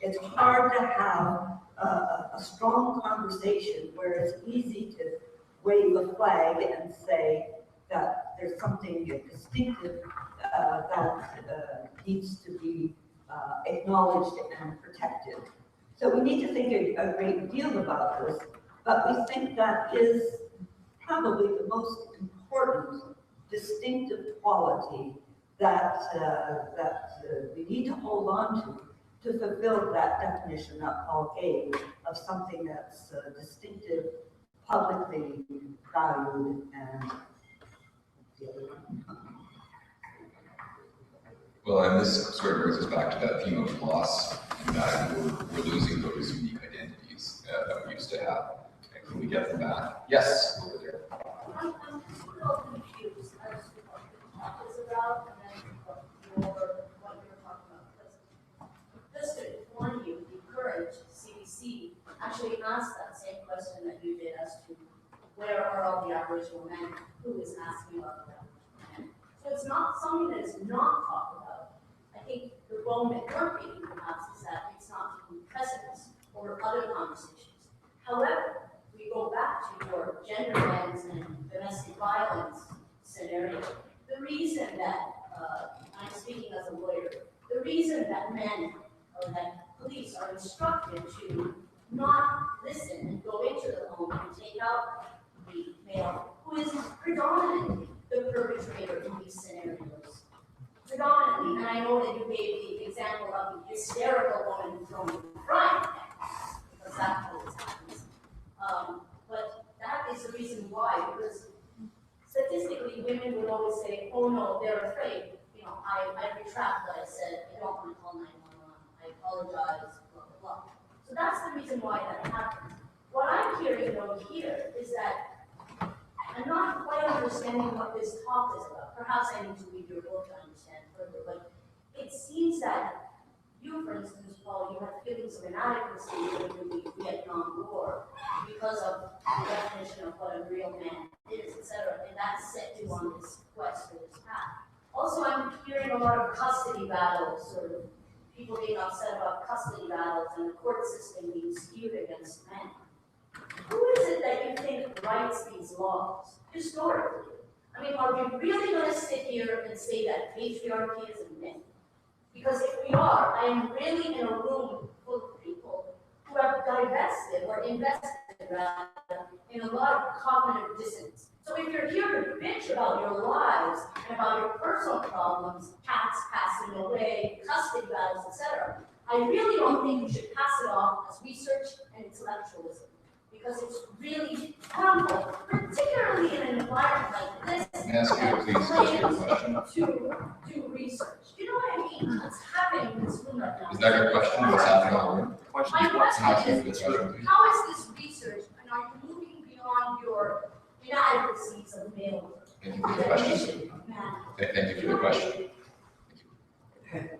it's hard to have a strong conversation where it's easy to wave a flag and say that there's something distinctive that needs to be acknowledged and protected. So we need to think a great deal about this, but we think that is probably the most important distinctive quality that we need to hold on to fulfill that definition that Paul gave of something that's distinctive, publicly valued, and the other one. Well, and this sort of brings us back to that theme of loss, and that we're losing those unique identities that we used to have. And can we get them back? Yes, over there. I'm a little confused as to what the talk is about, and then BC actually asked that same question that you did as to where are all the Aboriginal men? Who is asking about the Aboriginal men? So it's not something that is not talked about. I think the problem that you're making perhaps is that it's not taking precedence over other conversations. However, we go back to your gender lens and domestic violence scenario. The reason that, I'm speaking as a lawyer, the reason that men or that police are instructed to not listen and go into the home and take out the male who is predominantly the perpetrator in these scenarios. Predominantly, and I know that you gave the example of the hysterical woman throwing the frying pan, because that's what happens. But that is the reason why, because statistically, women would always say, oh no, they're afraid. You know, I retract what I said, I don't want to call 911, I apologize, blah, blah, blah. So that's the reason why that happens. What I'm hearing though here is that I'm not quite understanding what this talk is about. Perhaps I need to read your book to understand further, but it seems that you, for instance, Paul, you had feelings of inadequacy during the Vietnam War because of the definition of what a real man is, etc., and that set you on this quest or this path. Also, I'm hearing a lot of custody battles, sort of people being upset about custody battles and the court system being skewed against men. Who is it that you think writes these laws, historically? I mean, are we really going to sit here and say that patriarchy is a myth? Because if we are, I am really in a room full of people who have divested or invested rather in a lot of cognitive dissonance. So if you're here to bitch about your lives and about your personal problems, cats passing away, custody battles, etc., I really don't think you should pass it off as research and intellectualism. Because it's really harmful, particularly in an environment like this. Can I ask you to please ask your question? To do research. You know what I mean? What's happening in this room right now? Is that your question? What's happening in the room? Question My is what's Can I ask question you is, this question? how is this research, and are you moving beyond your inadequacies of male? Thank you for the question. Thank you for the question. Go ahead.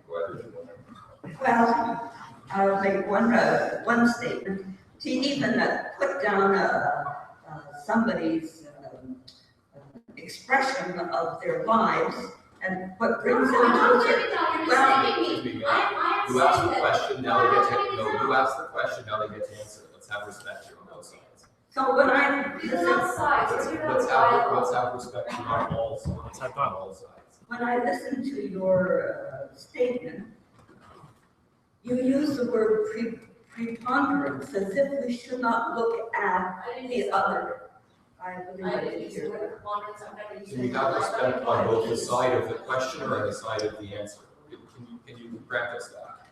Well, I'll make one statement. To even put down somebody's expression of their lives and what brings them I'm not to putting down, you're well, mistaking me. I am You asked saying the that. question, now they get to, no, you asked the question, now they get to answer it. Let's have respect here on both sides. so when I These are not sides, Let's, we're let's not have, dialogue. let's have respect here on all sides. Let's have on all sides. when I listen to your statement, you use the word preponderance as if we should not look at I didn't the use that other. word. I believe I I didn't did use the hear word that. preponderance, I'm not using. Can you have respect on both the side of the questioner and the side of the answer? Can you grant us that?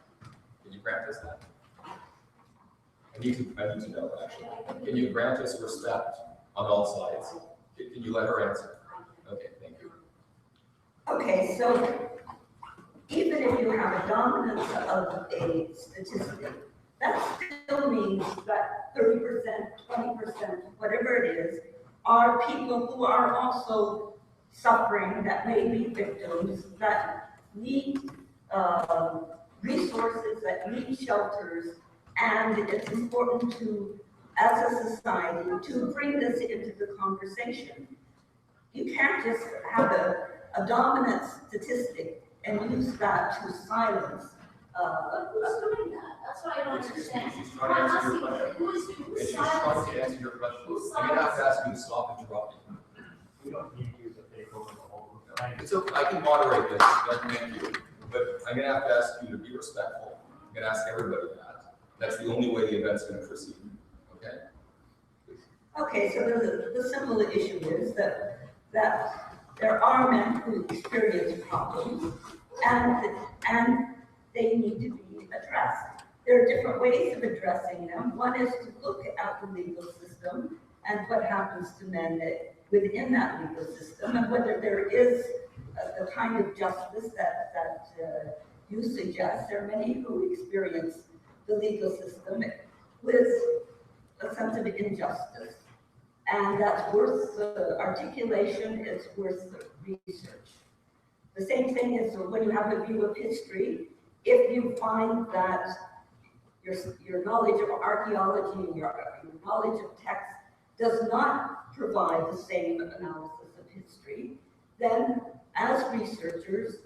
Can you grant us that? I need to know actually. Can you grant us respect on all sides? Can you let her answer? Okay, thank you. Okay, so even if you have a dominance of a statistic, that still means that 30%, 20%, whatever it is, are people who are also suffering, that may be victims, that need resources, that need shelters, and it's important to, as a society, to bring this into the conversation. You can't just have a dominant statistic and use that to silence. But who's doing that? That's what I don't understand. She's trying to answer your question. Who's And who's she's trying silencing? to answer your question. Who's I'm gonna have to silencing? ask you to stop interrupting. We don't need you to take over the whole room. It's okay, I can moderate this, thank you, but I'm gonna have to ask you to be respectful. I'm gonna ask everybody that. That's the only way the event's gonna proceed, okay? Okay, so the simple issue is that there are men who experience problems and they need to be addressed. There are different ways of addressing them. One is to look at the legal system and what happens to men within that legal system, and whether there is a kind of justice that you suggest. There are many who experience the legal system with a sense of injustice. And that's worth articulation, it's worth research. The same thing is when you have a view of history, if you find that your knowledge of archaeology and your knowledge of text does not provide the same analysis of history, then as researchers,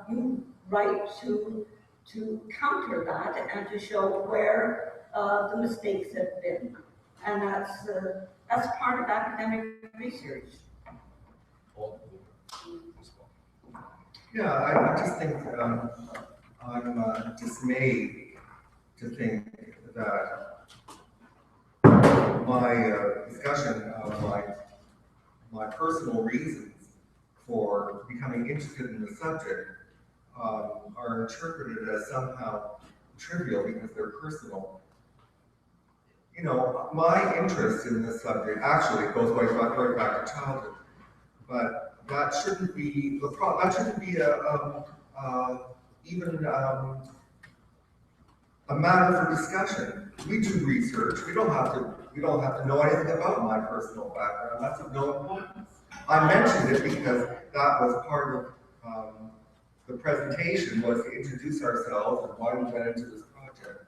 you write to counter that and to show where the mistakes have been. And that's part of academic research. Yeah, I just think I'm dismayed to think that my discussion of my personal reasons for becoming interested in the subject are interpreted as somehow trivial because they're personal. You know, my interest in this subject actually goes right back to childhood, but that shouldn't be that shouldn't be even a matter for discussion. We do research. We don't have to know anything about my personal background. That's of no importance. I mentioned it because that was part of the presentation, was to introduce ourselves and why we went into this project.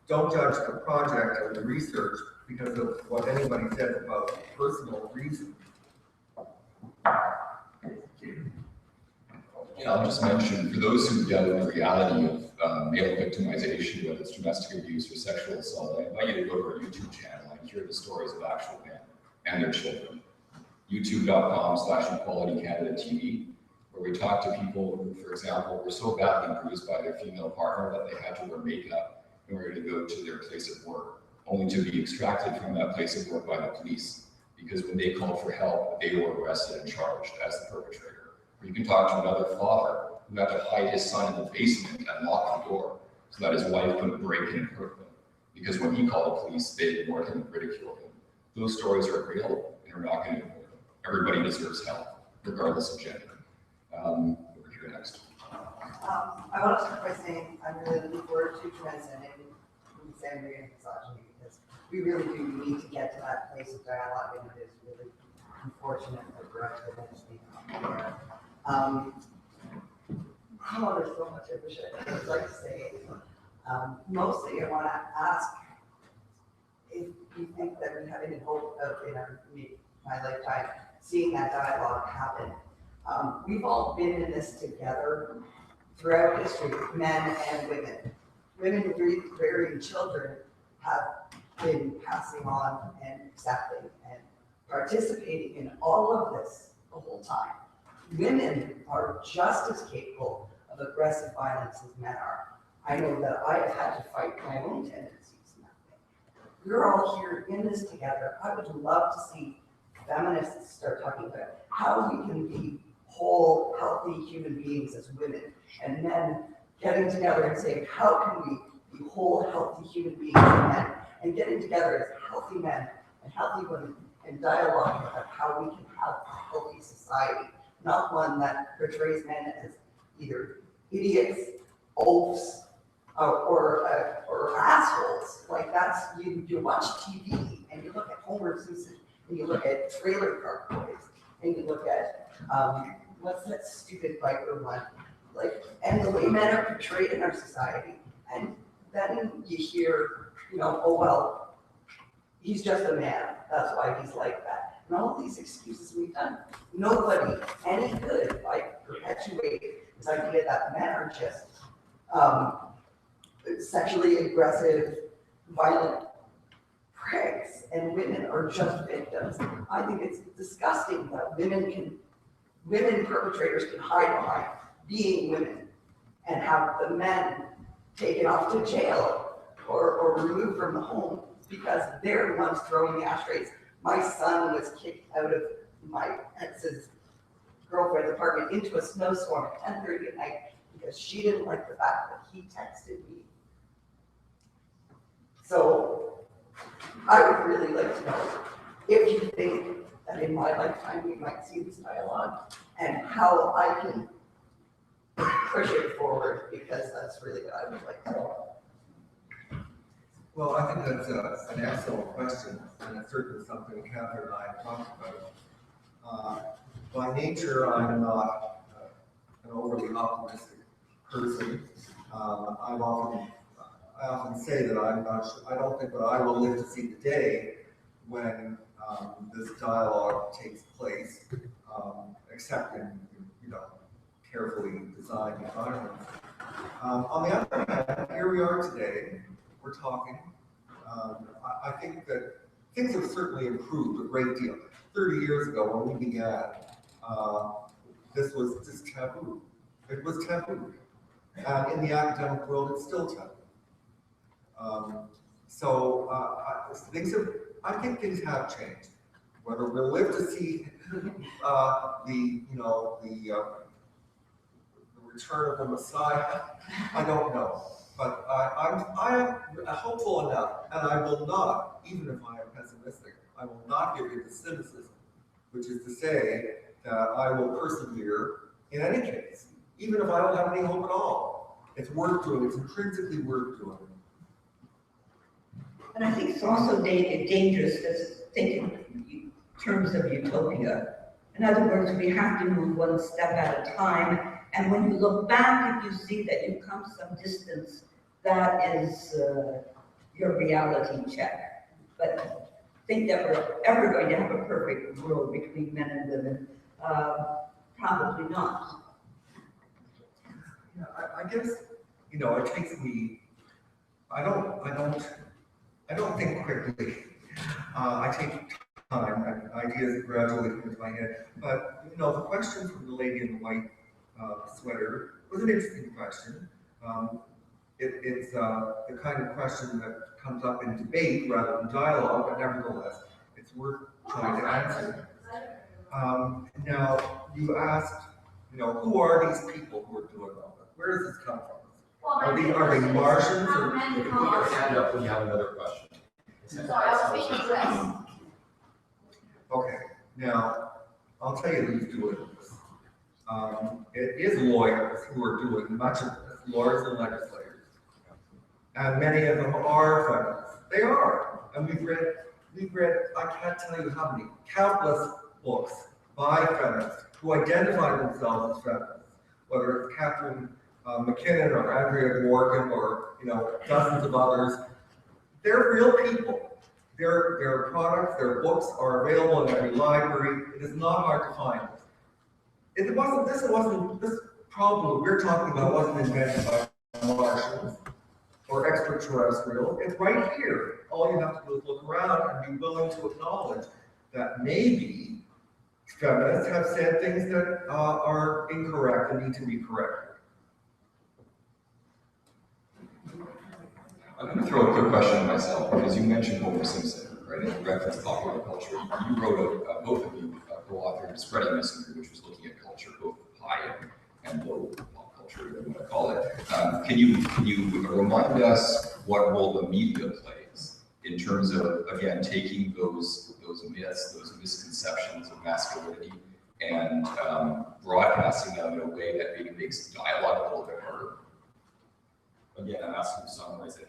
Don't judge the project or the research because of what anybody says about personal reasons. And I'll just mention, for those who doubt the reality of male victimization, whether it's domestic abuse or sexual assault, I invite you to go to our YouTube channel and hear the stories of actual men and their children. YouTube.com/Equality Canada TV, where we talk to people who, for example, were so badly bruised by their female partner that they had to wear makeup in order to go to their place of work, only to be extracted from that place of work by the police, because when they called for help, they were arrested and charged as the perpetrator. Or you can talk to another father who had to hide his son in the basement and lock the door so that his wife couldn't break in and hurt him, because when he called the police, they ignored him and ridiculed him. Those stories are real, and we're not going to ignore them. Everybody deserves help, regardless of gender. Over here next. I want to start by saying I'm really looking forward to transcending Misandry and misogyny, because we really do need to get to that place of dialogue, and it is really unfortunate that we're actually eventually not there. Oh, there's so much I wish I would like to say. Mostly I want to ask if you think that we have any hope of, in my lifetime, seeing that dialogue happen. We've all been in this together throughout history, men and women. Women rearing children have been passing on and accepting and participating in all of this the whole time. Women are just as capable of aggressive violence as men are. I know that I have had to fight my own tendencies in that way. We're all here in this together. I would love to see feminists start talking about how we can be whole, healthy human beings as women, and men getting together and saying, how can we be whole, healthy human beings as men, and getting together as healthy men and healthy women and dialogue about how we can have a healthy society, not one that portrays men as either idiots, oafs, or assholes. Like that's, you watch TV and you look at Homer Simpson and you look at Trailer Park Boys and you look at, what's that stupid biker one? Like, and the way men are portrayed in our society. And then you hear, oh, well, he's just a man. That's why he's like that. And all these excuses we've done nobody any good by perpetuating this idea that men are just sexually aggressive, violent pricks, and women are just victims. I think it's disgusting that women perpetrators can hide behind being women and have the men taken off to jail or removed from the home because they're the ones throwing the ashtrays. My son was kicked out of my ex's girlfriend's apartment into a snowstorm at 10:30 at night because she didn't like the fact that he texted me. So I would really like to know if you think that in my lifetime we might see this dialogue and how I can push it forward, because that's really what I would like to know. Well, I think that's an excellent question, and it's certainly something Catherine and I have talked about. By nature, I'm not an overly optimistic person. I've often I often say that I'm not sure, I don't think that I will live to see the day when this dialogue takes place, except in, you know, carefully designed environments. On the other hand, here we are today, we're talking. I think that things have certainly improved a great deal. 30 years ago when we began, this was just taboo. It was taboo. And in the academic world, it's still taboo. I think things have changed. Whether we'll live to see the return of the Messiah, I don't know. But I am hopeful enough, and I will not, even if I am pessimistic, I will not give in to cynicism, which is to say that I will persevere in any case, even if I don't have any hope at all. It's worth doing, it's intrinsically worth doing. And I think it's also dangerous to think in terms of utopia. In other words, we have to move one step at a time. And when you look back, if you see that you've come some distance, that is your reality check. But think that we're ever going to have a perfect world between men and women, probably not. Yeah, I guess, you know, it takes me, I don't think quickly. I take time, and ideas gradually come into my head. But, you know, the question from the lady in the white sweater was an interesting question. It's the kind of question that comes up in debate rather than dialogue, but nevertheless, it's worth trying to answer. Now, you asked, you know, who are these people who are doing all this? Where does this come from? Are they Martians or? Put your hand up when you have another question. Sorry, I was speaking less. Okay, now, I'll tell you who's doing this. It is lawyers who are doing much of this, lawyers and legislators. And many of them are feminists. They are. And we've read, I can't tell you how many, countless books by feminists who identify themselves as feminists, whether it's Catherine McKinnon or Andrea Dworkin or, you know, dozens of others. They're real people. Their products, their books are available in every library. It is not hard to find. This problem that we're talking about wasn't invented by Martians or extraterrestrials. It's right here. All you have to do is look around and be willing to acknowledge that maybe feminists have said things that are incorrect and need to be corrected. I'm going to throw a quick question at myself, because you mentioned Homer Simpson, right, in reference to popular culture. You wrote, both of you co-authored Spreading Misandry, which was looking at culture, both high and low pop culture, whatever you want to call it. Can you remind us what role the media plays in terms of, again, taking those myths, those misconceptions of masculinity, and broadcasting them in a way that maybe makes dialogue a little bit harder? Again, I'm asking to summarize it.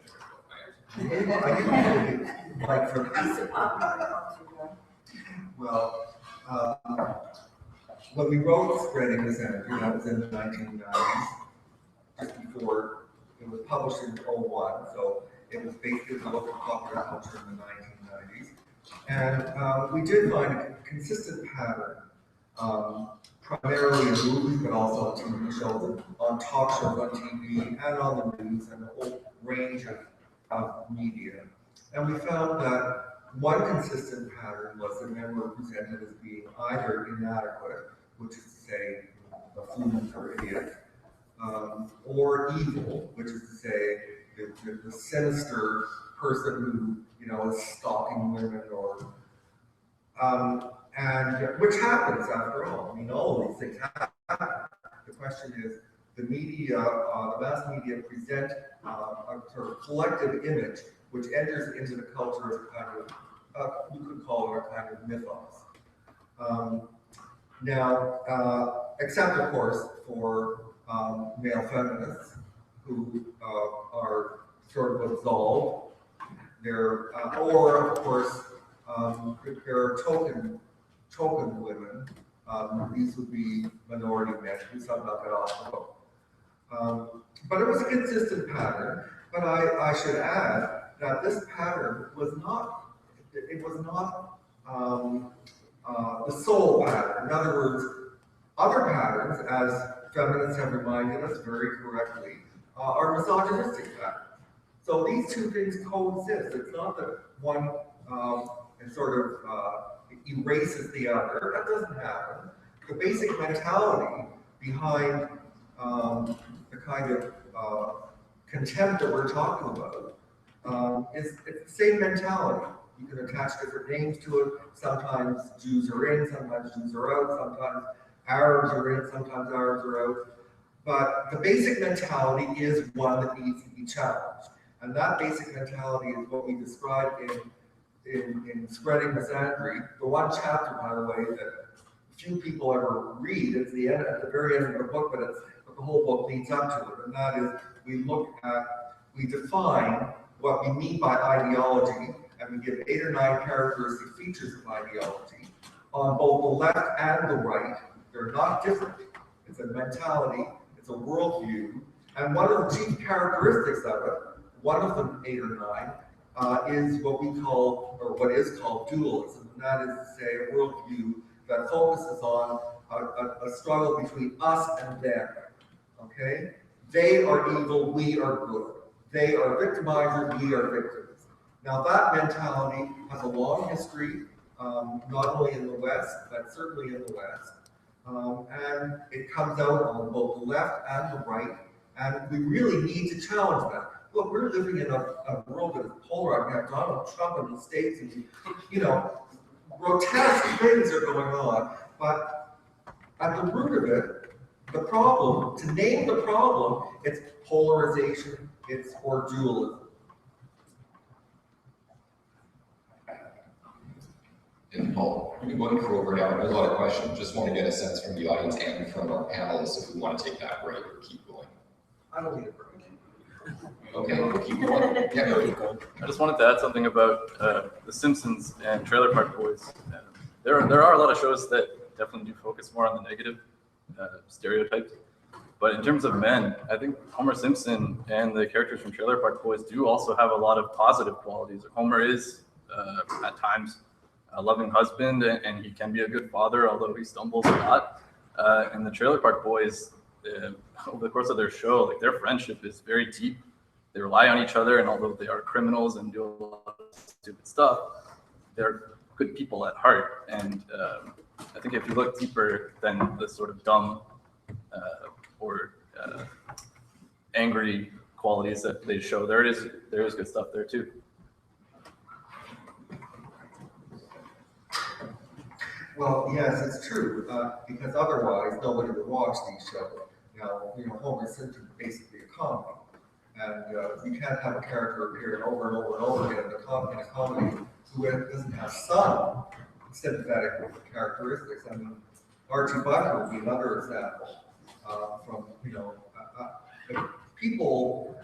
Like for well, when we wrote Spreading Misandry, that was in the 1990s, just before it was published in 2001, so it was basically a look at popular culture in the 1990s. And we did find a consistent pattern, primarily in movies, but also on TV shows, on talk shows on TV, and on the news, and a whole range of media. And we found that one consistent pattern was that men were presented as being either inadequate, which is to say, buffoons or idiots, or evil, which is to say, the sinister person who, you know, is stalking women or, and which happens after all. I mean, all of these things happen. The question is, the media, the mass media present a sort of collective image which enters into the culture as a kind of, you could call it a kind of mythos. Except of course for male feminists who are sort of absolved. Or of course, there are token women. These would be minority men who somehow get off the hook. But it was a consistent pattern, But I should add that this pattern was not, it was not the sole pattern. In other words, other patterns, as feminists have reminded us very correctly, are misogynistic patterns. So these two things coexist. It's not that one sort of erases the other. That doesn't happen. The basic mentality behind the kind of contempt that we're talking about is it's the same mentality. You can attach different names to it. Sometimes Jews are in, sometimes Jews are out, sometimes Arabs are in, sometimes Arabs are out. But the basic mentality is one that needs to be challenged. And that basic mentality is what we describe in Spreading Misandry. The one chapter, by the way, that few people ever read. It's the end, at the very end of the book, but the whole book leads up to it. And that is, we define what we mean by ideology, and we give 8 or 9 characteristic features of ideology on both the left and the right. They're not different. It's a mentality, it's a worldview, and one of the chief characteristics of it, one of them 8 or 9, is what we call, or what is called dualism, and that is to say a worldview that focuses on a struggle between us and them, okay? They are evil, we are good. They are victimizers, we are victims. Now that mentality has a long history, not only in the West, but certainly in the West. And it comes out on both the left and the right, and we really need to challenge that. Look, we're living in a world that is polarized. We have Donald Trump in the States, and you know, grotesque things are going on. But at the root of it, the problem, to name the problem, it's polarization, it's or dualism. And Paul, we can look for over now. There's a lot of questions. Just want to get a sense from the audience and from our panelists if we want to take that break or keep going. I don't need a break. Okay, we'll keep going. Yeah, go. I just wanted to add something about The Simpsons and Trailer Park Boys. There are a lot of shows that definitely do focus more on the negative stereotypes. But in terms of men, I think Homer Simpson and the characters from Trailer Park Boys do also have a lot of positive qualities. Homer is, at times, a loving husband, and he can be a good father, although he stumbles a lot. And the Trailer Park Boys, over the course of their show, like their friendship is very deep. They rely on each other, and although they are criminals and do a lot of stupid stuff, they're good people at heart. And I think if you look deeper than the sort of dumb or angry qualities that they show, there is good stuff there too. Well, yes, it's true, because otherwise nobody would watch these shows. Now, you know, Homer Simpson is basically a comedy, and you can't have a character appearing over and over and over again in a comedy who doesn't have some sympathetic characteristics. I mean, Archie Bunker would be another example from, you know, people,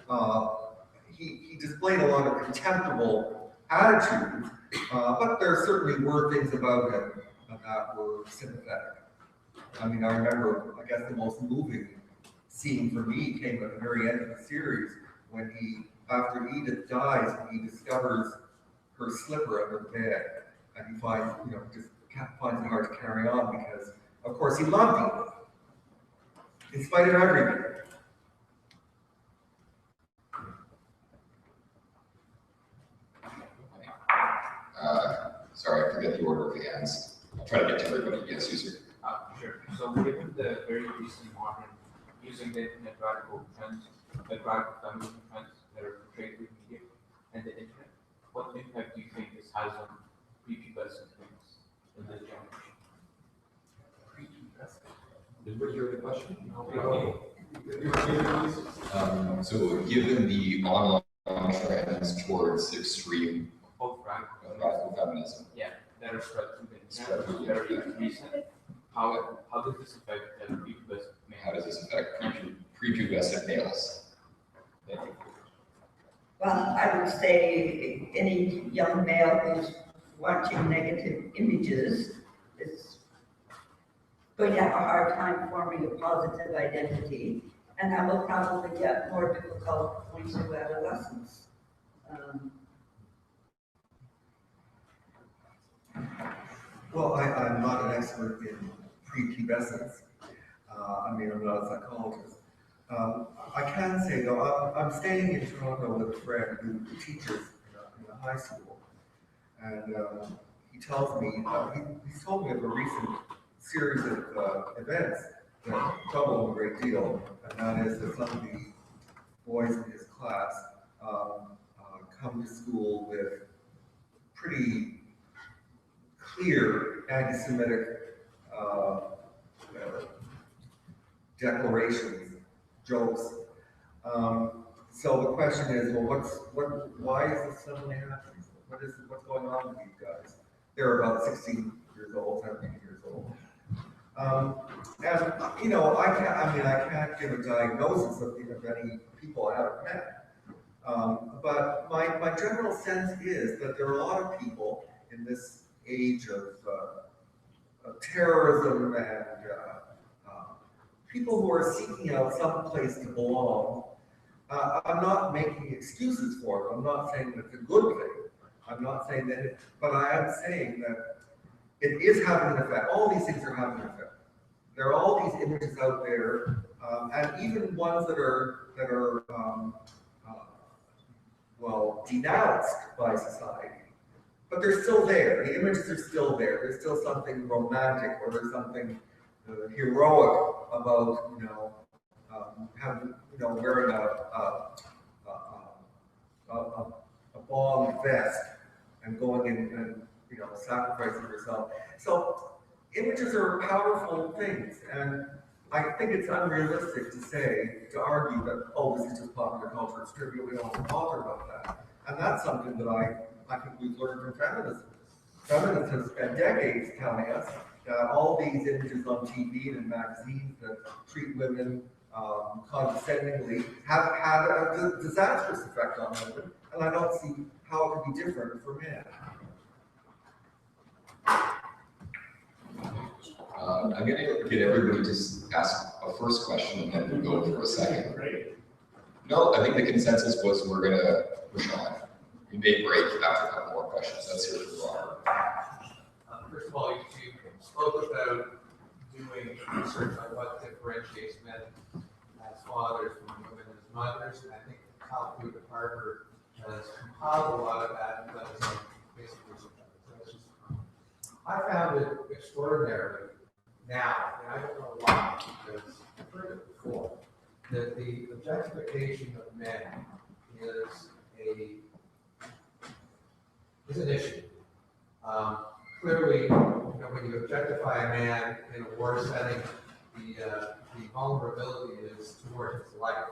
he displayed a lot of contemptible attitudes, but there certainly were things about him that were sympathetic. I mean, I remember, I guess the most moving scene for me came at the very end of the series when after Edith dies, he discovers her slipper under the bed, and he finds, you know, just finds it hard to carry on because, of course, he loved Edith, in spite of everything. Sorry, I forget the order of the hands. I'll try to get to everybody. Yes, user. Sure. So given the very recent modern using the internet radical trends, the radical feminism trends that are portrayed through media and the internet, what impact do you think this has on prepubescent things in this generation? Did we hear the question? So given the online trends towards extreme radical feminism. Yeah, that are spread through the internet, very recent. How does this affect the prepubescent males? How does this affect prepubescent males? Well, I would say any young male who's watching negative images is going to have a hard time forming a positive identity. and that will probably get more difficult into adolescence. Well, I'm not an expert in prepubescence. I'm not a psychologist. I can say though, I'm staying in Toronto with a friend who teaches in a high school, and he tells me he's told me of a recent series of events that trouble him a great deal, and that is that some of the boys in his class come to school with pretty clear anti-Semitic declarations, jokes. So the question is, well, why is this suddenly happening? What's going on with these guys? They're about 16 years old, 17 years old. I can't give a diagnosis of any people I haven't met. But my general sense is that there are a lot of people in this age of terrorism and people who are seeking out some place to belong. I'm not making excuses for them. I'm not saying that it's a good thing. I'm not saying that, but I am saying that it is having an effect. All these things are having an effect. There are all these images out there, and even ones that are denounced by society. But they're still there. The images are still there. There's still something romantic, or there's something heroic about wearing a bomb vest and going in and sacrificing yourself. So images are powerful things, and I think it's unrealistic to argue that, oh, this is just popular culture, it's trivial, we don't have to bother about that. And that's something that I think we've learned from feminism. Feminists have spent decades telling us that all these images on TV and in magazines that treat women condescendingly have had a disastrous effect on women, and I don't see how it could be different for men. I'm going to get everybody to ask a first question and then we'll go for a second. No, I think the consensus was we're going to push on. We may break after a couple more questions. Let's hear from Robert. First of all, you spoke about doing research on what differentiates men as fathers from women as mothers, and I think the Calgary of Harvard has compiled a lot of that and done some basic research on it. I found it extraordinary now, and I don't know why, because I've heard it before, that the objectification of men is an issue. Clearly, when you objectify a man in a war setting, the vulnerability is toward his life,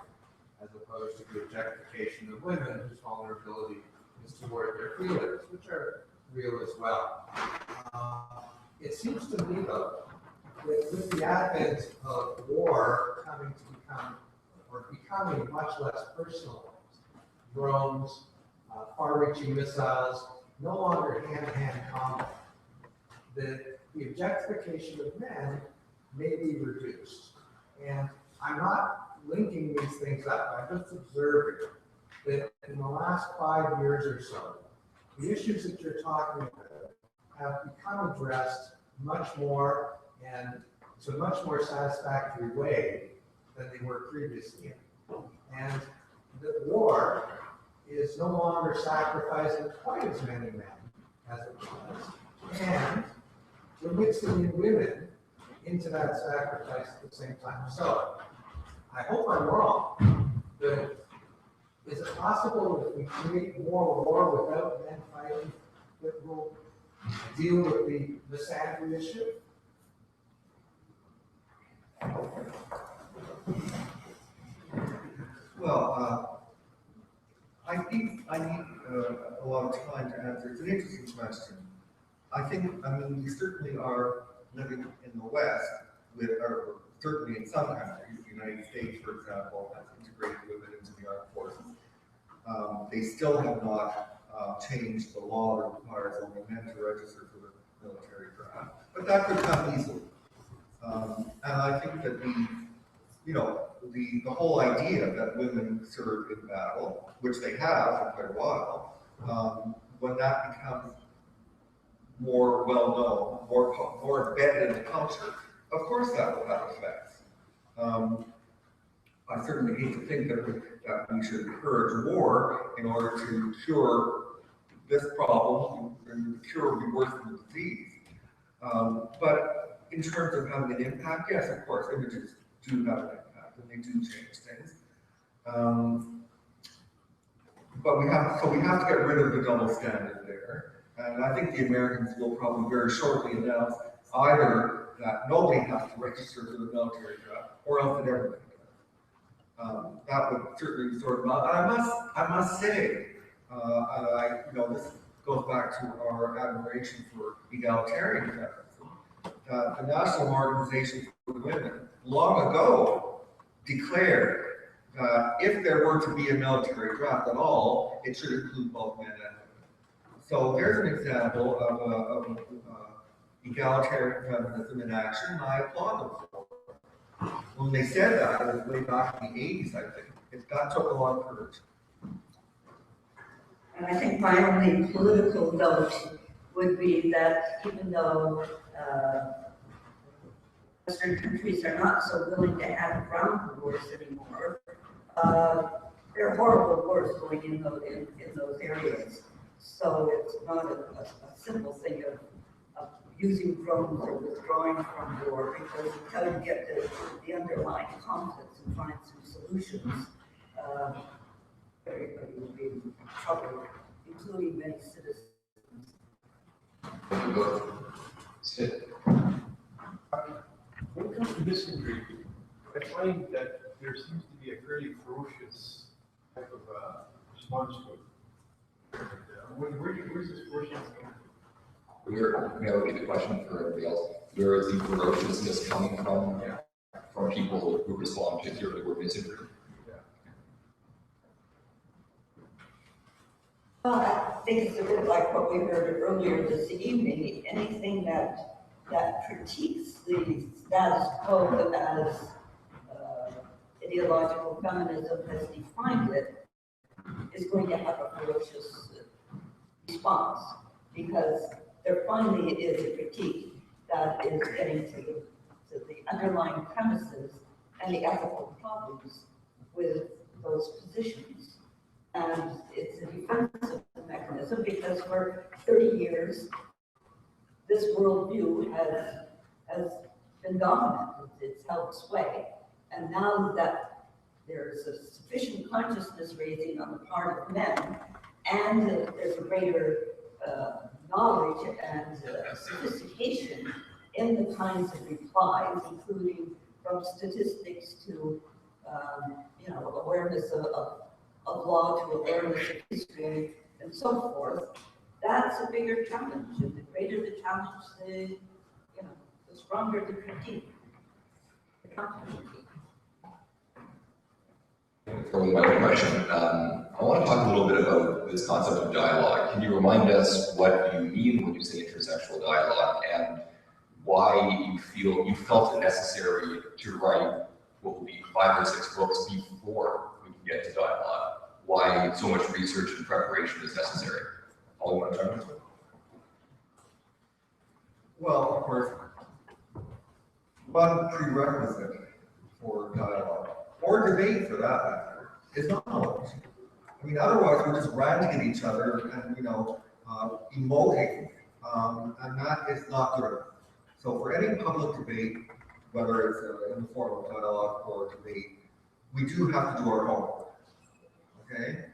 as opposed to the objectification of women, whose vulnerability is toward their feelings, which are real as well. It seems to me, though, that with the advent of war becoming much less personalized, drones, far-reaching missiles, no longer hand-to-hand combat, that the objectification of men may be reduced. And I'm not linking these things up. I'm just observing that in the last 5 years or so, the issues that you're talking about have become addressed much more and to a much more satisfactory way than they were previously. And that war is no longer sacrificing quite as many men as it was, and we're mixing in women into that sacrifice at the same time. So I hope I'm wrong, but is it possible that if we create more war without men fighting, that we'll deal with the Misandry issue? Well, I think I need a lot of time to answer. It's an interesting question. We certainly are living in the West or certainly in some countries, the United States, for example, has integrated women into the armed forces. They still have not changed the law that requires only men to register for the military draft, but that could come easily. And I think that you know, the whole idea that women serve in battle, which they have for quite a while, when that becomes more well-known, more embedded in the culture, of course that will have effects. I certainly hate to think that we should encourage war in order to cure this problem, and the cure would be worse than the disease. But in terms of having an impact, yes, of course, images do have an impact, and they do change things. But we have to get rid of the double standard there. And I think the Americans will probably very shortly announce either that nobody has to register for the military draft, or else that everybody does. That would certainly sort of, and I must say, you know, this goes back to our admiration for egalitarian feminism. The National Organization for Women long ago declared that if there were to be a military draft at all, it should include both men and women. So there's an example of egalitarian feminism in action, and I applaud them for it. When they said that, it was way back in the 80s, I think. That took a lot of courage. And I think my only political note would be that even though Western countries are not so willing to have ground wars anymore, there are horrible wars going in those areas. So it's not a simple thing of using drones or withdrawing from war, because until you get the underlying conflicts and find some solutions, everybody will be in trouble, including many citizens. When it comes to Misandry, I find that there seems to be a fairly ferocious type of response to it. Where's this ferociousness coming from? May I repeat the question for everybody else? Where is the ferociousness coming from? Yeah. From people who respond to hear the word Misandry? Well, I think it's a bit like what we heard earlier this evening. Anything that critiques the status quo as ideological feminism has defined it is going to have a ferocious response, because there finally is a critique that is getting to the underlying premises and the ethical problems with those positions. And it's a defensive mechanism, because for 30 years, this worldview has been dominant. It's held sway. And now that there's a sufficient consciousness raising on the part of men, and there's a greater knowledge and sophistication in the kinds of replies, including from statistics to you know, awareness of law, to awareness of history, and so forth, that's a bigger challenge. And the greater the challenge, the stronger the critique. For my own question, I want to talk a little bit about this concept of dialogue. Can you remind us what you mean when you say intersexual dialogue, and why you felt it necessary to write what will be 5 or 6 books before we can get to dialogue? Why so much research and preparation is necessary? All you want to talk about? Well, of course, one prerequisite for dialogue, or debate for that matter, is knowledge. I mean, otherwise we're just ranting at each other and, you know, emoting, and that is not good. So for any public debate, whether it's in the form of dialogue or debate, we do have to do our homework, okay?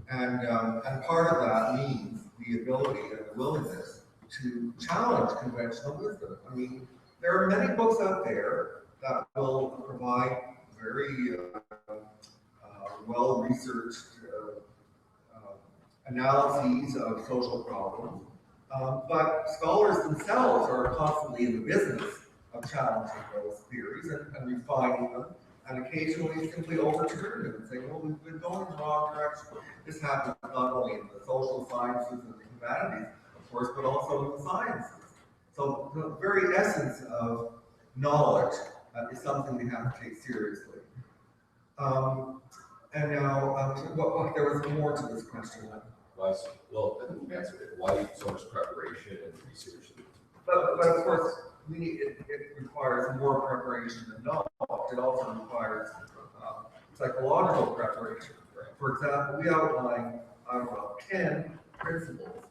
And part of that means the ability and the willingness to challenge conventional wisdom. I mean, there are many books out there that will provide very well-researched analyses of social problems, but scholars themselves are constantly in the business of challenging those theories and refining them, and occasionally simply overturning them and saying, well, we've been going in the wrong direction. This happens not only in the social sciences and the humanities, of course, but also in the sciences. So the very essence of knowledge is something we have to take seriously. And now, there was more to this question. Well, I think you've answered it. Why so much preparation and research? But of course, it requires more preparation than knowledge. It also requires psychological preparation. For example, we outline, I don't know, 10 principles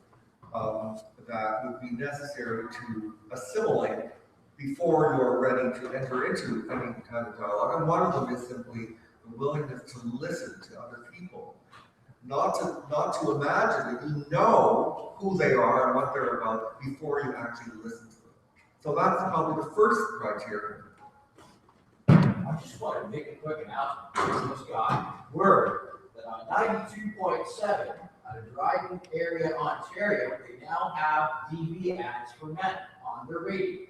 that would be necessary to assimilate before you're ready to enter into any kind of dialogue. And one of them is simply the willingness to listen to other people. Not to imagine that you know who they are and what they're about before you actually listen to them. So that's probably the first criteria. I just want to make a quick announcement. This guy, word that on 92.7 out of Dryden area, Ontario, they now have TV ads for men on their radio.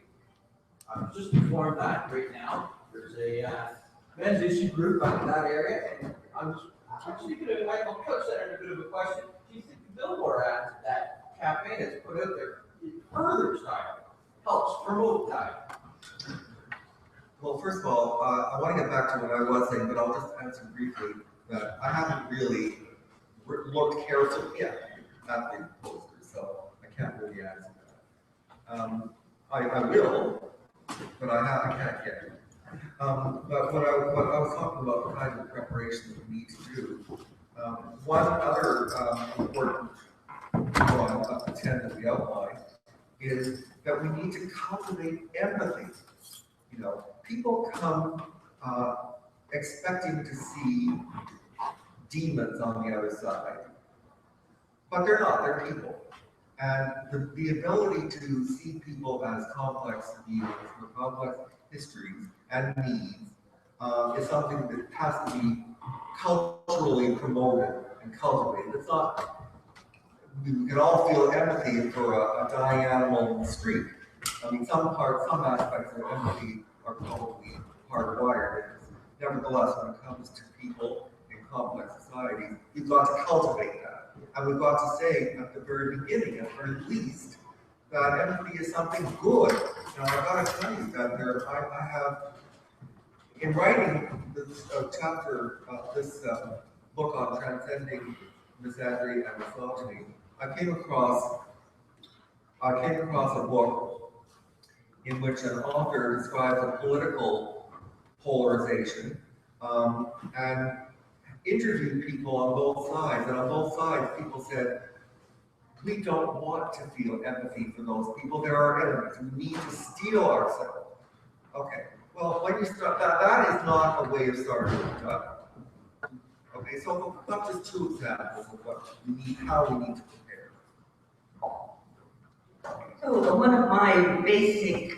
I'm just informed that right now there's a men's issue group out in that area, and I'm speaking of, I'll put that in a bit of a question. Do you think the billboard ads that campaign has put out there furthers dialogue, helps promote dialogue? Well, first of all, I want to get back to what I was saying, but I'll just answer briefly that I haven't really looked carefully at the posters, so I can't really answer that. I will, but I can't yet. But what I was talking about, the kind of preparation that we need to do. One other important one of the 10 that we outlined is that we need to cultivate empathy. You know, people come expecting to see demons on the other side, but they're not, they're people. And the ability to see people as complex beings with complex histories and needs is something that has to be culturally promoted and cultivated. It's not, we can all feel empathy for a dying animal in the street. I mean, some aspects of empathy are probably hardwired. Nevertheless, when it comes to people in complex societies, we've got to cultivate that. And we've got to say at the very beginning, at the very least, that empathy is something good. Now, I've got to tell you that I have, in writing this chapter, this book on transcending misandry and misogyny, I came across a book in which an author describes a political polarization and interviewed people on both sides. And on both sides, people said, we don't want to feel empathy for those people. They're our enemies. We need to steel ourselves. Okay, well, when you start, that is not a way of starting a dialogue. Okay, so that's just two examples of what we need, how we need to prepare. So one of my basic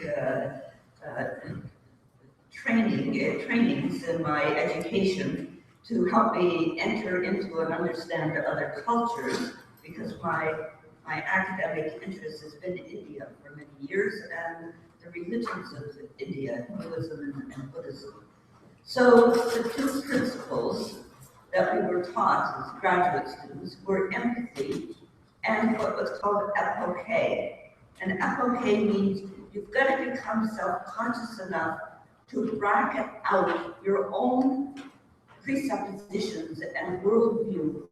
trainings in my education to help me enter into and understand other cultures, because my academic interest has been in India for many years and the religions of India, Hinduism and Buddhism. So the two principles that we were taught as graduate students were empathy and what was called epoche. And epoche means you've got to become self-conscious enough to bracket out your own presuppositions and worldview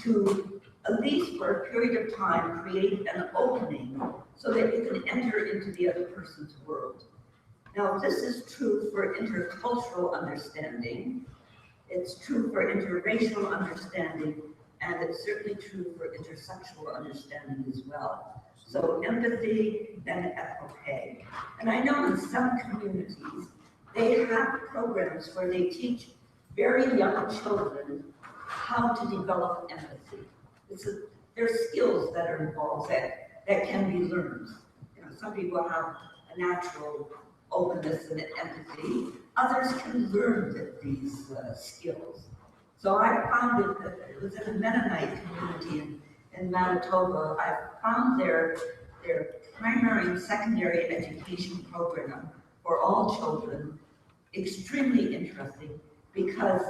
to, at least for a period of time, create an opening so that you can enter into the other person's world. Now, this is true for intercultural understanding, it's true for interracial understanding, and it's certainly true for intersexual understanding as well. So empathy and epoche. And I know in some communities, they have programs where they teach very young children how to develop empathy. There are skills that are involved that can be learned. You know, some people have a natural openness and empathy. Others can learn these skills. So I found it was in a Mennonite community in Manitoba. I found their primary and secondary education program for all children extremely interesting because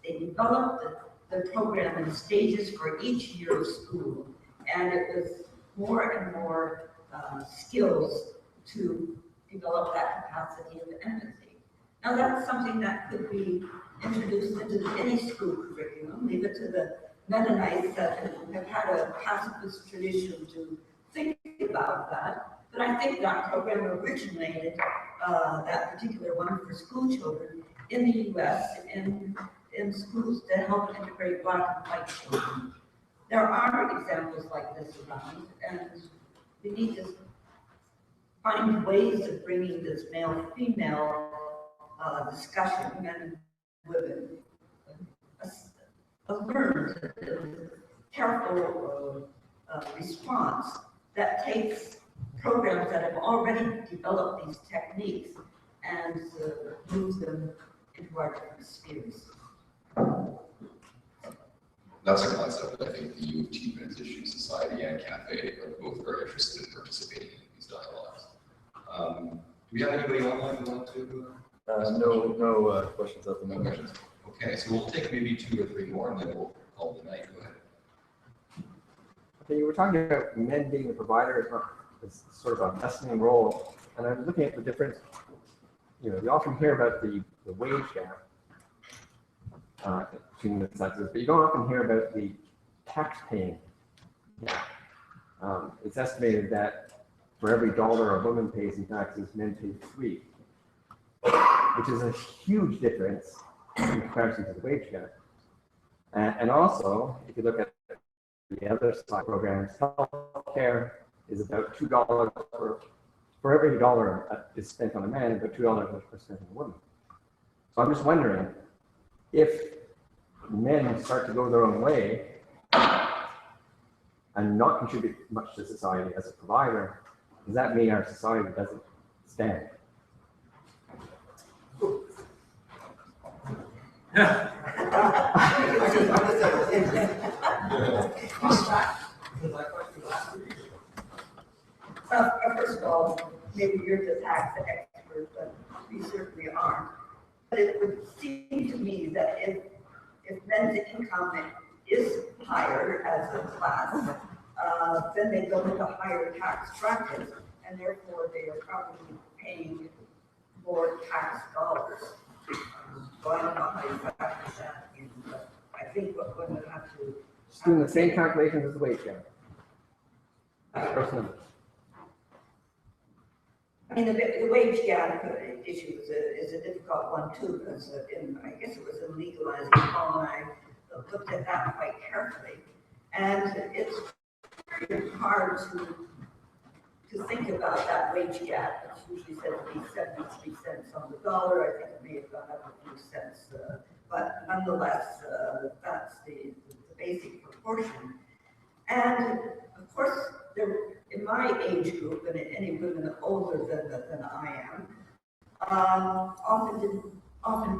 they developed the program in stages for each year of school, and it was more and more skills to develop that capacity of empathy. Now that's something that could be introduced into any school curriculum. Leave it to the Mennonites that have had a pacifist tradition to think about that. But I think that program originated, that particular one for school children in the U.S. in schools to help integrate Black and white children. There are examples like this around, and we need to find ways of bringing this male-female discussion, men and women, a learned, careful response that takes programs that have already developed these techniques and moves them into our different spheres. That's a concept that I think the U of T Men's Issue Society and Cafe are both very interested in participating in these dialogues. Do we have anybody online who want to? No questions at the No moment. questions. Okay, so we'll take maybe 2 or 3 more and then we'll call it a night. Go ahead. Okay, you were talking about men being the provider as sort of a lessening role, and I was looking at the difference. You know, you often hear about the wage gap between the sexes, but you don't often hear about the tax paying gap. It's estimated that for every dollar a woman pays in taxes, men pay 3, which is a huge difference in comparison to the wage gap. And also, if you look at the other side programs, healthcare is about $2 for every dollar is spent on a man, about $2 are spent on a woman. So I'm just wondering, if men start to go their own way and not contribute much to society as a provider, does that mean our society doesn't stand? First of all, maybe you're the tax expert, but we certainly aren't. But it would seem to me that if men's income is higher as a class, then they go into higher tax brackets, and therefore they are probably paying more tax dollars. So I don't know how you factor that in, but I think what one would have to. Just doing the same calculations as the wage gap. Gross numbers. I mean, the wage gap issue is a difficult one too, because I guess it was in legalizing home, and I looked at that quite carefully. And it's very hard to think about that wage gap. It's usually said to be 73 cents on the dollar. I think it may have gone up a few cents, but nonetheless, that's the basic proportion. And of course, in my age group, and any women older than I am, often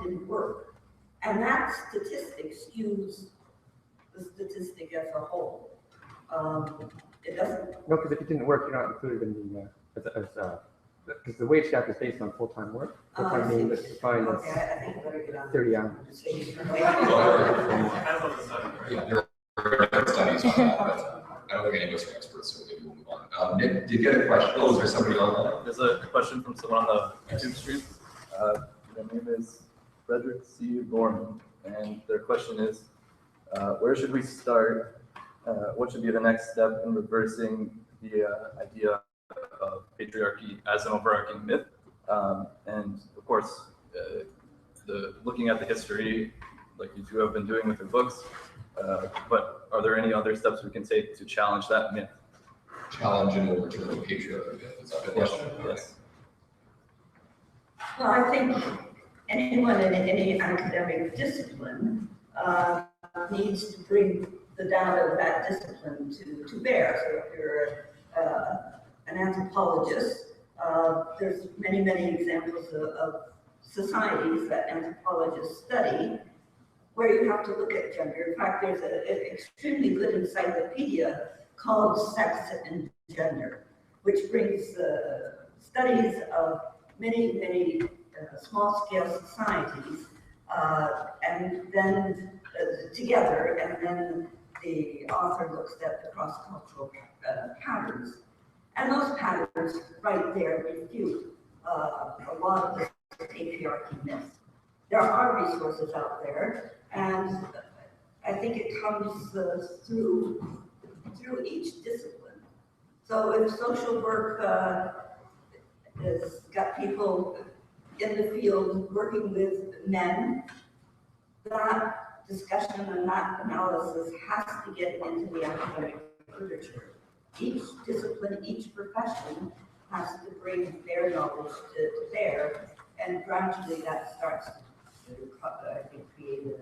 didn't work. And that statistic skews the statistic as a whole. It doesn't. No, because if it didn't work, you're not included in the, because the wage gap is based on full-time work. Full-time means it's defined as Okay, I think I better get on 30 hours. Yeah, there are studies on that, but I don't think any of us are experts, so maybe we'll move on. Nick, did you get a question? Oh, is there somebody online? There's a question from someone on the YouTube stream. Their name is Frederick C. Gorman, and their question is, where should we start? What should be the next step in reversing the idea of patriarchy as an overarching myth? And of course, looking at the history, like you two have been doing with your books, but are there any other steps we can take to challenge that myth? Challenge and overturn the patriarchy myth, is that the question? Yes. Well, I think anyone in any academic discipline needs to bring the data of that discipline to bear. So if you're an anthropologist, there's many examples of societies that anthropologists study where you have to look at gender. In fact, there's an extremely good encyclopedia called Sex and Gender, which brings studies of many small-scale societies and then together, and then the author looks at the cross-cultural patterns. And those patterns right there refute a lot of the patriarchy myths. there are resources out there, and I think it comes through each discipline. So if social work has got people in the field working with men, that discussion and that analysis has to get into the academic literature. Each discipline, each profession has to bring their knowledge to bear, and gradually that starts to, I think, create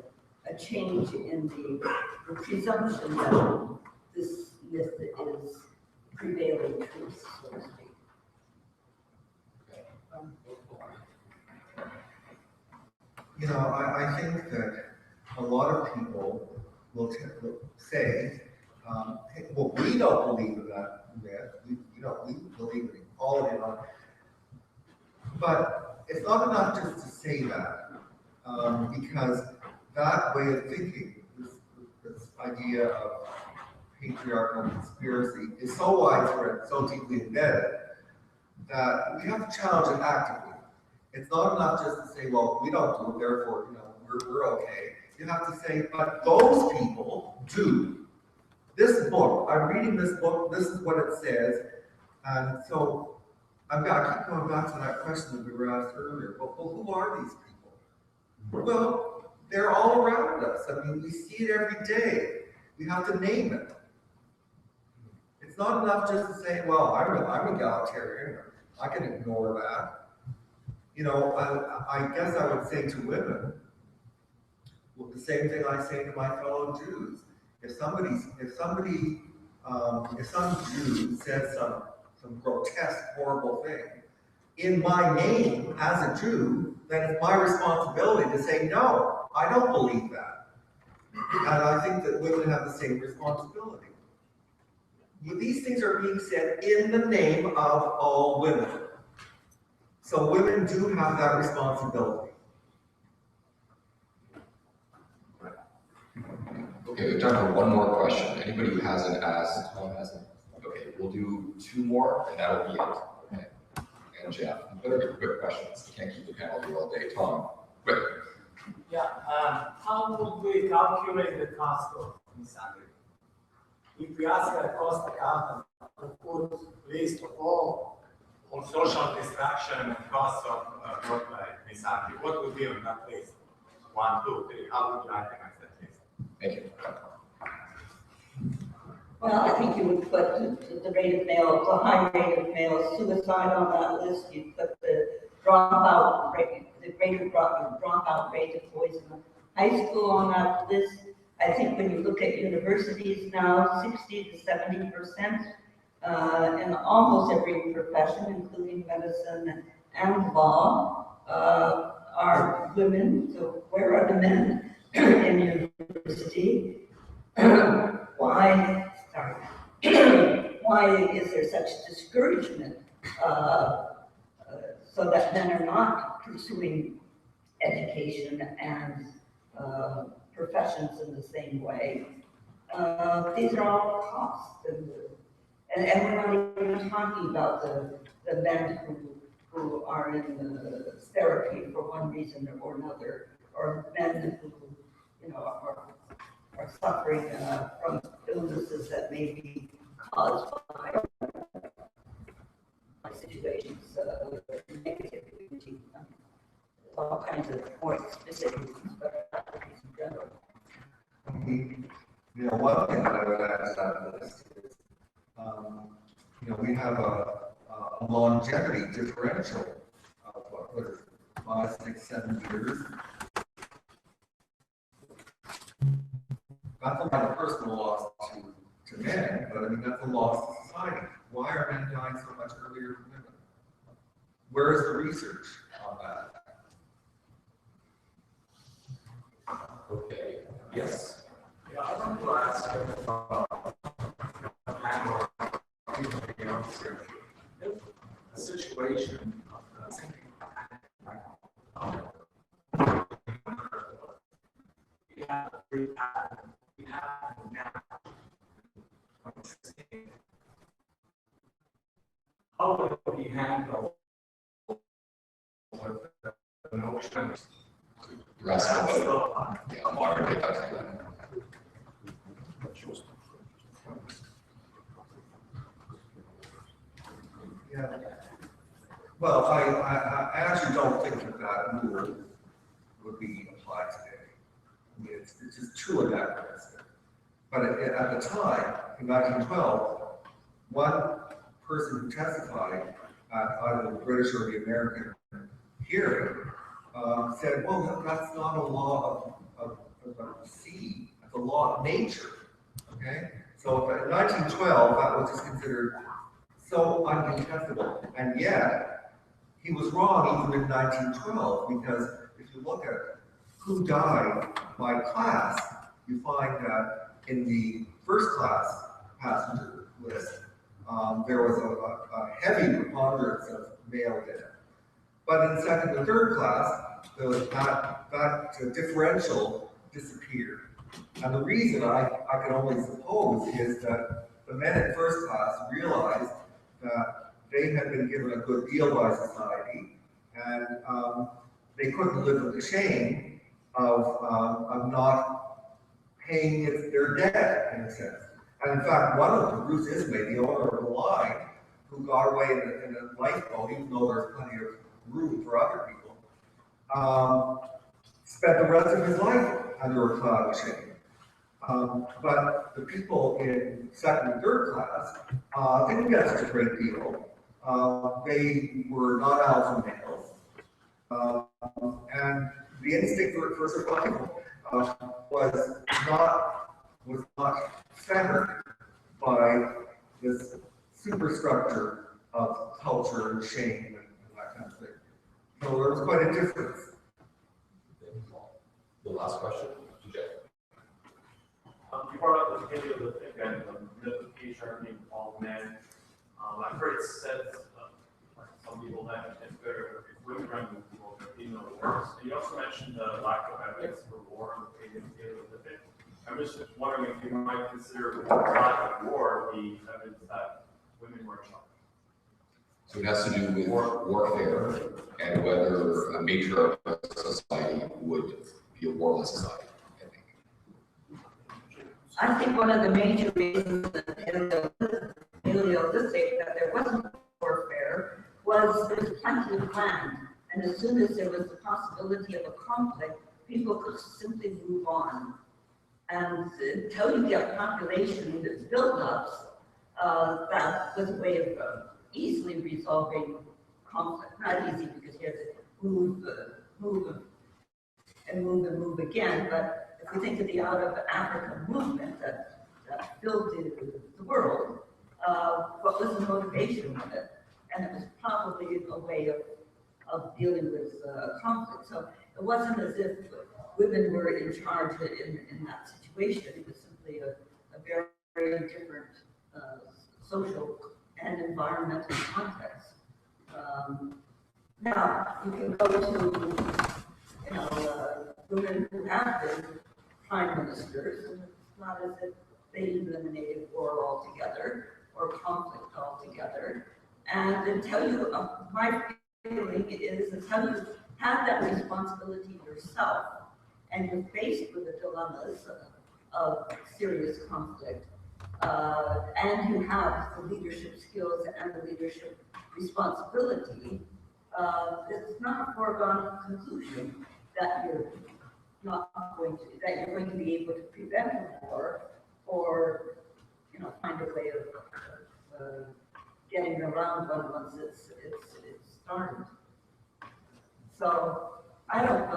a change in the presumption that this myth is prevailing truth, so to speak. You know, I think that a lot of people will say, hey, well, we don't believe in that myth. We believe in equality and all. But it's not enough just to say that, because that way of thinking, this idea of patriarchal conspiracy, is so widespread, so deeply embedded, that we have to challenge it actively. It's not enough just to say, well, we don't do it, therefore, we're okay. You have to say, but those people do. This book, I'm reading this book, this is what it says, and so I keep going back to that question that we were asked earlier. Well, who are these people? Well, they're all around us. I mean, we see it every day. We have to name it. It's not enough just to say, well, I'm egalitarian. I can ignore that. I guess I would say to women, well, the same thing I say to my fellow Jews. If some Jew says some grotesque, horrible thing in my name as a Jew, then it's my responsibility to say, no, I don't believe that. And I think that women have the same responsibility. These things are being said in the name of all women. So women do have that responsibility. Okay, we've time for one more question. Anybody who hasn't asked, okay, we'll do two more, and that'll be it. Okay. And Jeff, you better get quick questions. You can't keep the panel here all day. Tom, quick. Yeah, how would we calculate the cost of Misandry? If we ask a cost accountant to put list of all social distraction and costs of work like Misandry, what would be on that list? 1, 2, 3, how would you itemize that list? Thank you. Well, I think you would put the rate of male, the high rate of male suicide on that list. You put the dropout rate, the greater dropout rate of boys in high school on that list. I think when you look at universities now, 60 to 70%, in almost every profession, including medicine and law, are women. So where are the men in university? Why is there such discouragement so that men are not pursuing education and professions in the same way? These are all costs, and we're not even talking about the men who are in therapy for one reason or another, or men who are suffering from illnesses that may be caused by situations, negativity, all kinds of more specific reasons, but in general. One thing that I would add to that list is, we have a longevity differential of what is it, 5, 6, 7 years. That's a lot of personal loss to men, but I mean, that's a loss to society. Why are men dying so much earlier than women? Where is the research on that? Okay, yes. Yeah, I want to ask a situation how will we handle with the notion You're asking about, yeah, modern day types of men. Yeah. Well, I actually don't think that rule would be applied today. I mean, it's just too anachronistic. But at the time, in 1912, one person who testified at either the British or the American hearing said, well, that's not a law of the sea, that's a law of nature, okay? So in 1912, that was just considered so uncontestable, and yet he was wrong even in 1912, because if you look at who died by class, you find that in the first class passenger list, there was a heavy preponderance of male death. But in second and third class, that differential disappeared. And the reason I can only suppose is that the men in first class realized that they had been given a good deal by society, and they couldn't live with the shame of not paying their debt, in a sense. And in fact, one of them, Bruce Ismay, the owner of the line, who got away in a lifeboat, even though there's plenty of room for other people, spent the rest of his life under a cloud of shame. But the people in second and third class didn't get such a great deal. They were not alpha males. And the instinct for survival was not centered by this superstructure of culture and shame and that kind of thing. So there was quite a difference. The last question, DJ. You brought up the Paleolithic and the patriarchy of all men. I've heard it said, like some people, that if women run the world, they're female wars. And you also mentioned the lack of evidence for war in the Paleolithic. I'm just wondering if you might consider the lack of war the evidence that women were in charge. So it has to do with warfare and whether a matriarchal society would be a warless society, I think. I think one of the major reasons in the Paleolithic that there wasn't warfare was there was plenty of land. And as soon as there was the possibility of a conflict, people could simply move on. And until you get population build-ups, that was a way of easily resolving conflict. Not easy because you have to move again, but if we think of the out of Africa movement that filled the world, what was the motivation of it? And it was probably a way of dealing with conflict. So it wasn't as if women were in charge in that situation. It was simply a very, very different social and environmental context. Now, you can go to, women who have been prime ministers, and it's not as if they eliminated war altogether or conflict altogether. And until you, my feeling is until you have that responsibility yourself and you're faced with the dilemmas of serious conflict, and you have the leadership skills and the leadership responsibility, it's not a foregone conclusion that you're going to be able to prevent a war or, find a way of getting around one once it's started. So I don't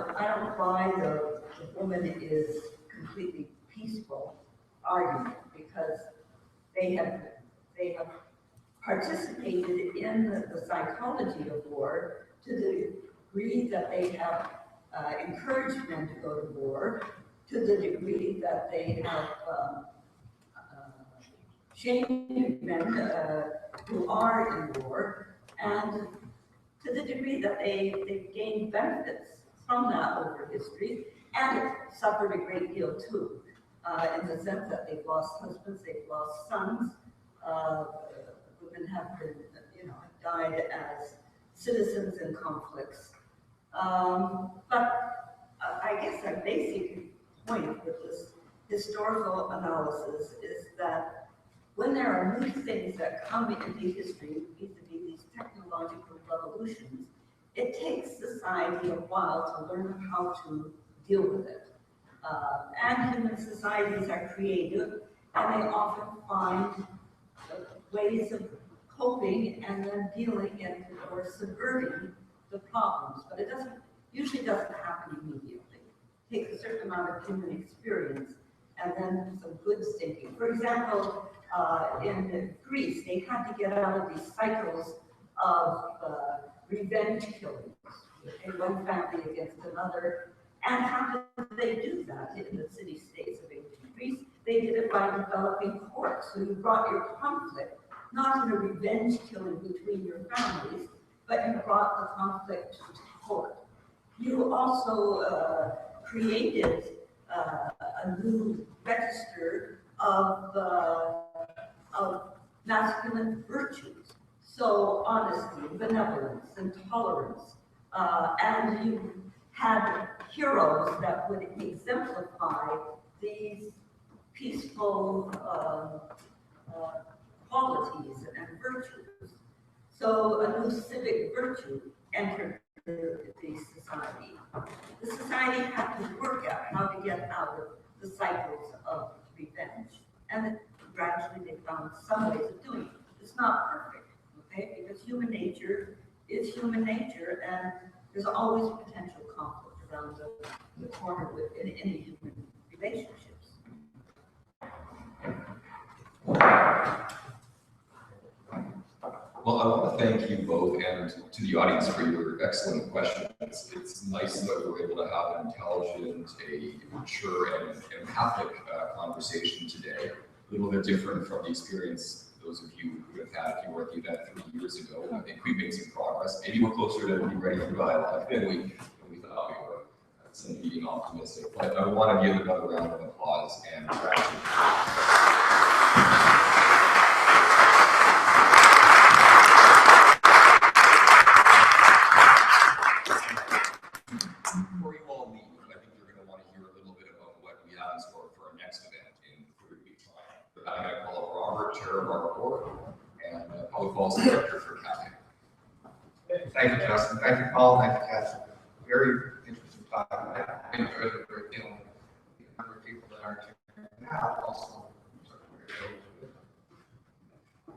buy the woman is completely peaceful argument, because they have participated in the psychology of war to the degree that they have encouraged men to go to war, to the degree that they have shamed men who are in war, and to the degree that they've gained benefits from that over history, and suffered a great deal too, in the sense that they've lost husbands, they've lost sons, women have been, died as citizens in conflicts. But I guess a basic point with this historical analysis is that when there are new things that come into history, vis-a-vis these technological revolutions, it takes society a while to learn how to deal with it. And human societies are creative, and they often find ways of coping and then dealing and or subverting the problems. But it usually doesn't happen immediately. It takes a certain amount of human experience and then some good thinking. For example, in Greece, they had to get out of these cycles of revenge killings in one family against another. And how did they do that in the city-states of ancient Greece? They did it by developing courts. So you brought your conflict, not in a revenge killing between your families, but you brought the conflict to court. You also created a new register of masculine virtues. So honesty, benevolence, and tolerance. And you had heroes that would exemplify these peaceful qualities and virtues. So a new civic virtue entered the society. The society had to work out how to get out of the cycles of revenge. And gradually they found some ways of doing it. It's not perfect, okay? Because human nature is human nature, and there's always potential conflict around the corner within any human relationships. Well, I want to thank you both and to the audience for your excellent questions. It's nice that we were able to have an intelligent, a mature, and empathic conversation today. A little bit different from the experience those of you who have had if you were at the event 3 years ago. I think we've made some progress. Maybe we're closer to being ready for dialogue than we thought we were. That's being optimistic. But I want to give another round of applause and gratitude. Before you all leave, I think you're going to want to hear a little bit about what we have in store for our next event in 3 weeks' time. I'm going to call up Robert, chair of our board, and public policy director for CAFE. Thank you, Justin. Thank you, Paul. Thank you, Kathy. Very interesting talk. I enjoyed it a great deal. The number of people that are here now also.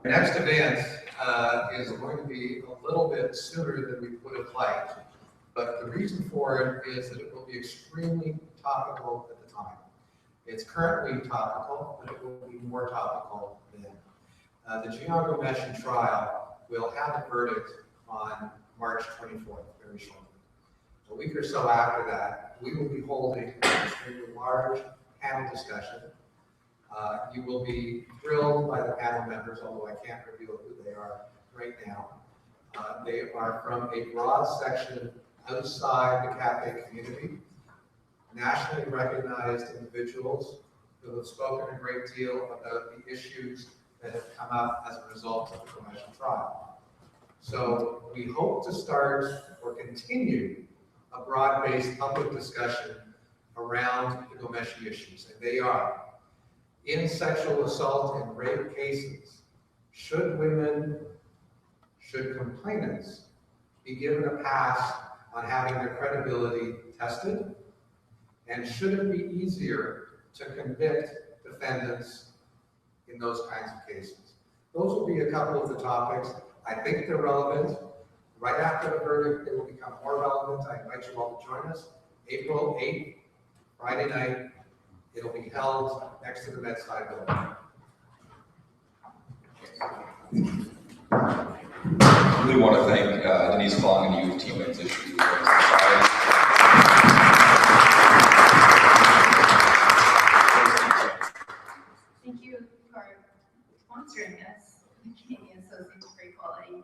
The next event is going to be a little bit sooner than we would have liked, but the reason for it is that it will be extremely topical at the time. It's currently topical, but it will be more topical then. The Giangomeshi trial will have a verdict on March 24th, very shortly. A week or so after that, we will be holding an extremely large panel discussion. You will be thrilled by the panel members, although I can't reveal who they are right now. They are from a broad section outside the CAFE community, nationally recognized individuals who have spoken a great deal about the issues that have come up as a result of the Ghomeshi trial. So we hope to start or continue a broad-based public discussion around the Ghomeshi issues, and they are: in sexual assault and rape cases, should complainants be given a pass on having their credibility tested? And should it be easier to convict defendants in those kinds of cases? Those will be a couple of the topics. I think they're relevant. Right after the verdict, they will become more relevant. I invite you all to join us. April 8th, Friday night. It'll be held next to the bedside building. I really want to thank Denise Fong and you, Team Men's Issues. Thank you for sponsoring us, the Canadian Association for Equality.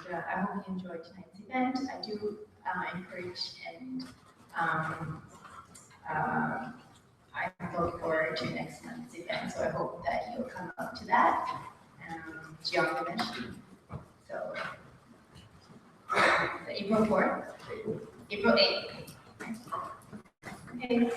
And I hope you enjoyed tonight's event. I do encourage and I look forward to next month's event, so I hope that you'll come up to that. Giangomeshi. So, April 4th, April 8th. Thanks.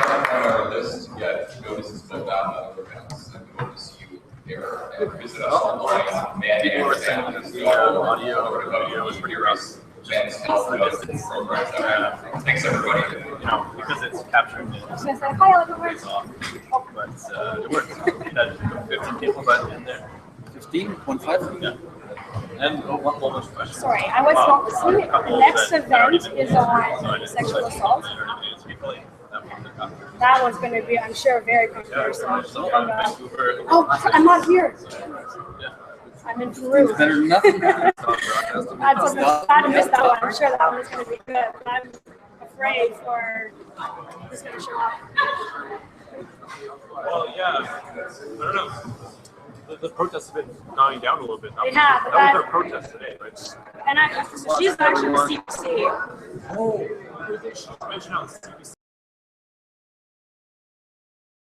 On our list, yeah, go to system.org and go to see you there and visit us online. Man, People were saying that the audio or video was pretty rough. Men's health and other programs. Thanks, everybody. You know, because it's capturing the I was gonna say, hi, everyone. it's off. But it works. We had 15 people but in there. 15? 1-5? Yeah. And one whole bunch of questions. Sorry, I was not listening. The next event is on sexual assault. That one's going to be, I'm sure, very controversial. Oh, I'm not here. I'm in Peru. Better than nothing. I'm so sad to miss that one. I'm sure that one is going to be good, but I'm afraid for who's going to show up. Well, yeah, I don't know. The protests have been dying down a little bit. They have, but that was their protest today, right? And so she's actually the CPC. Oh, she mentioned how the CPC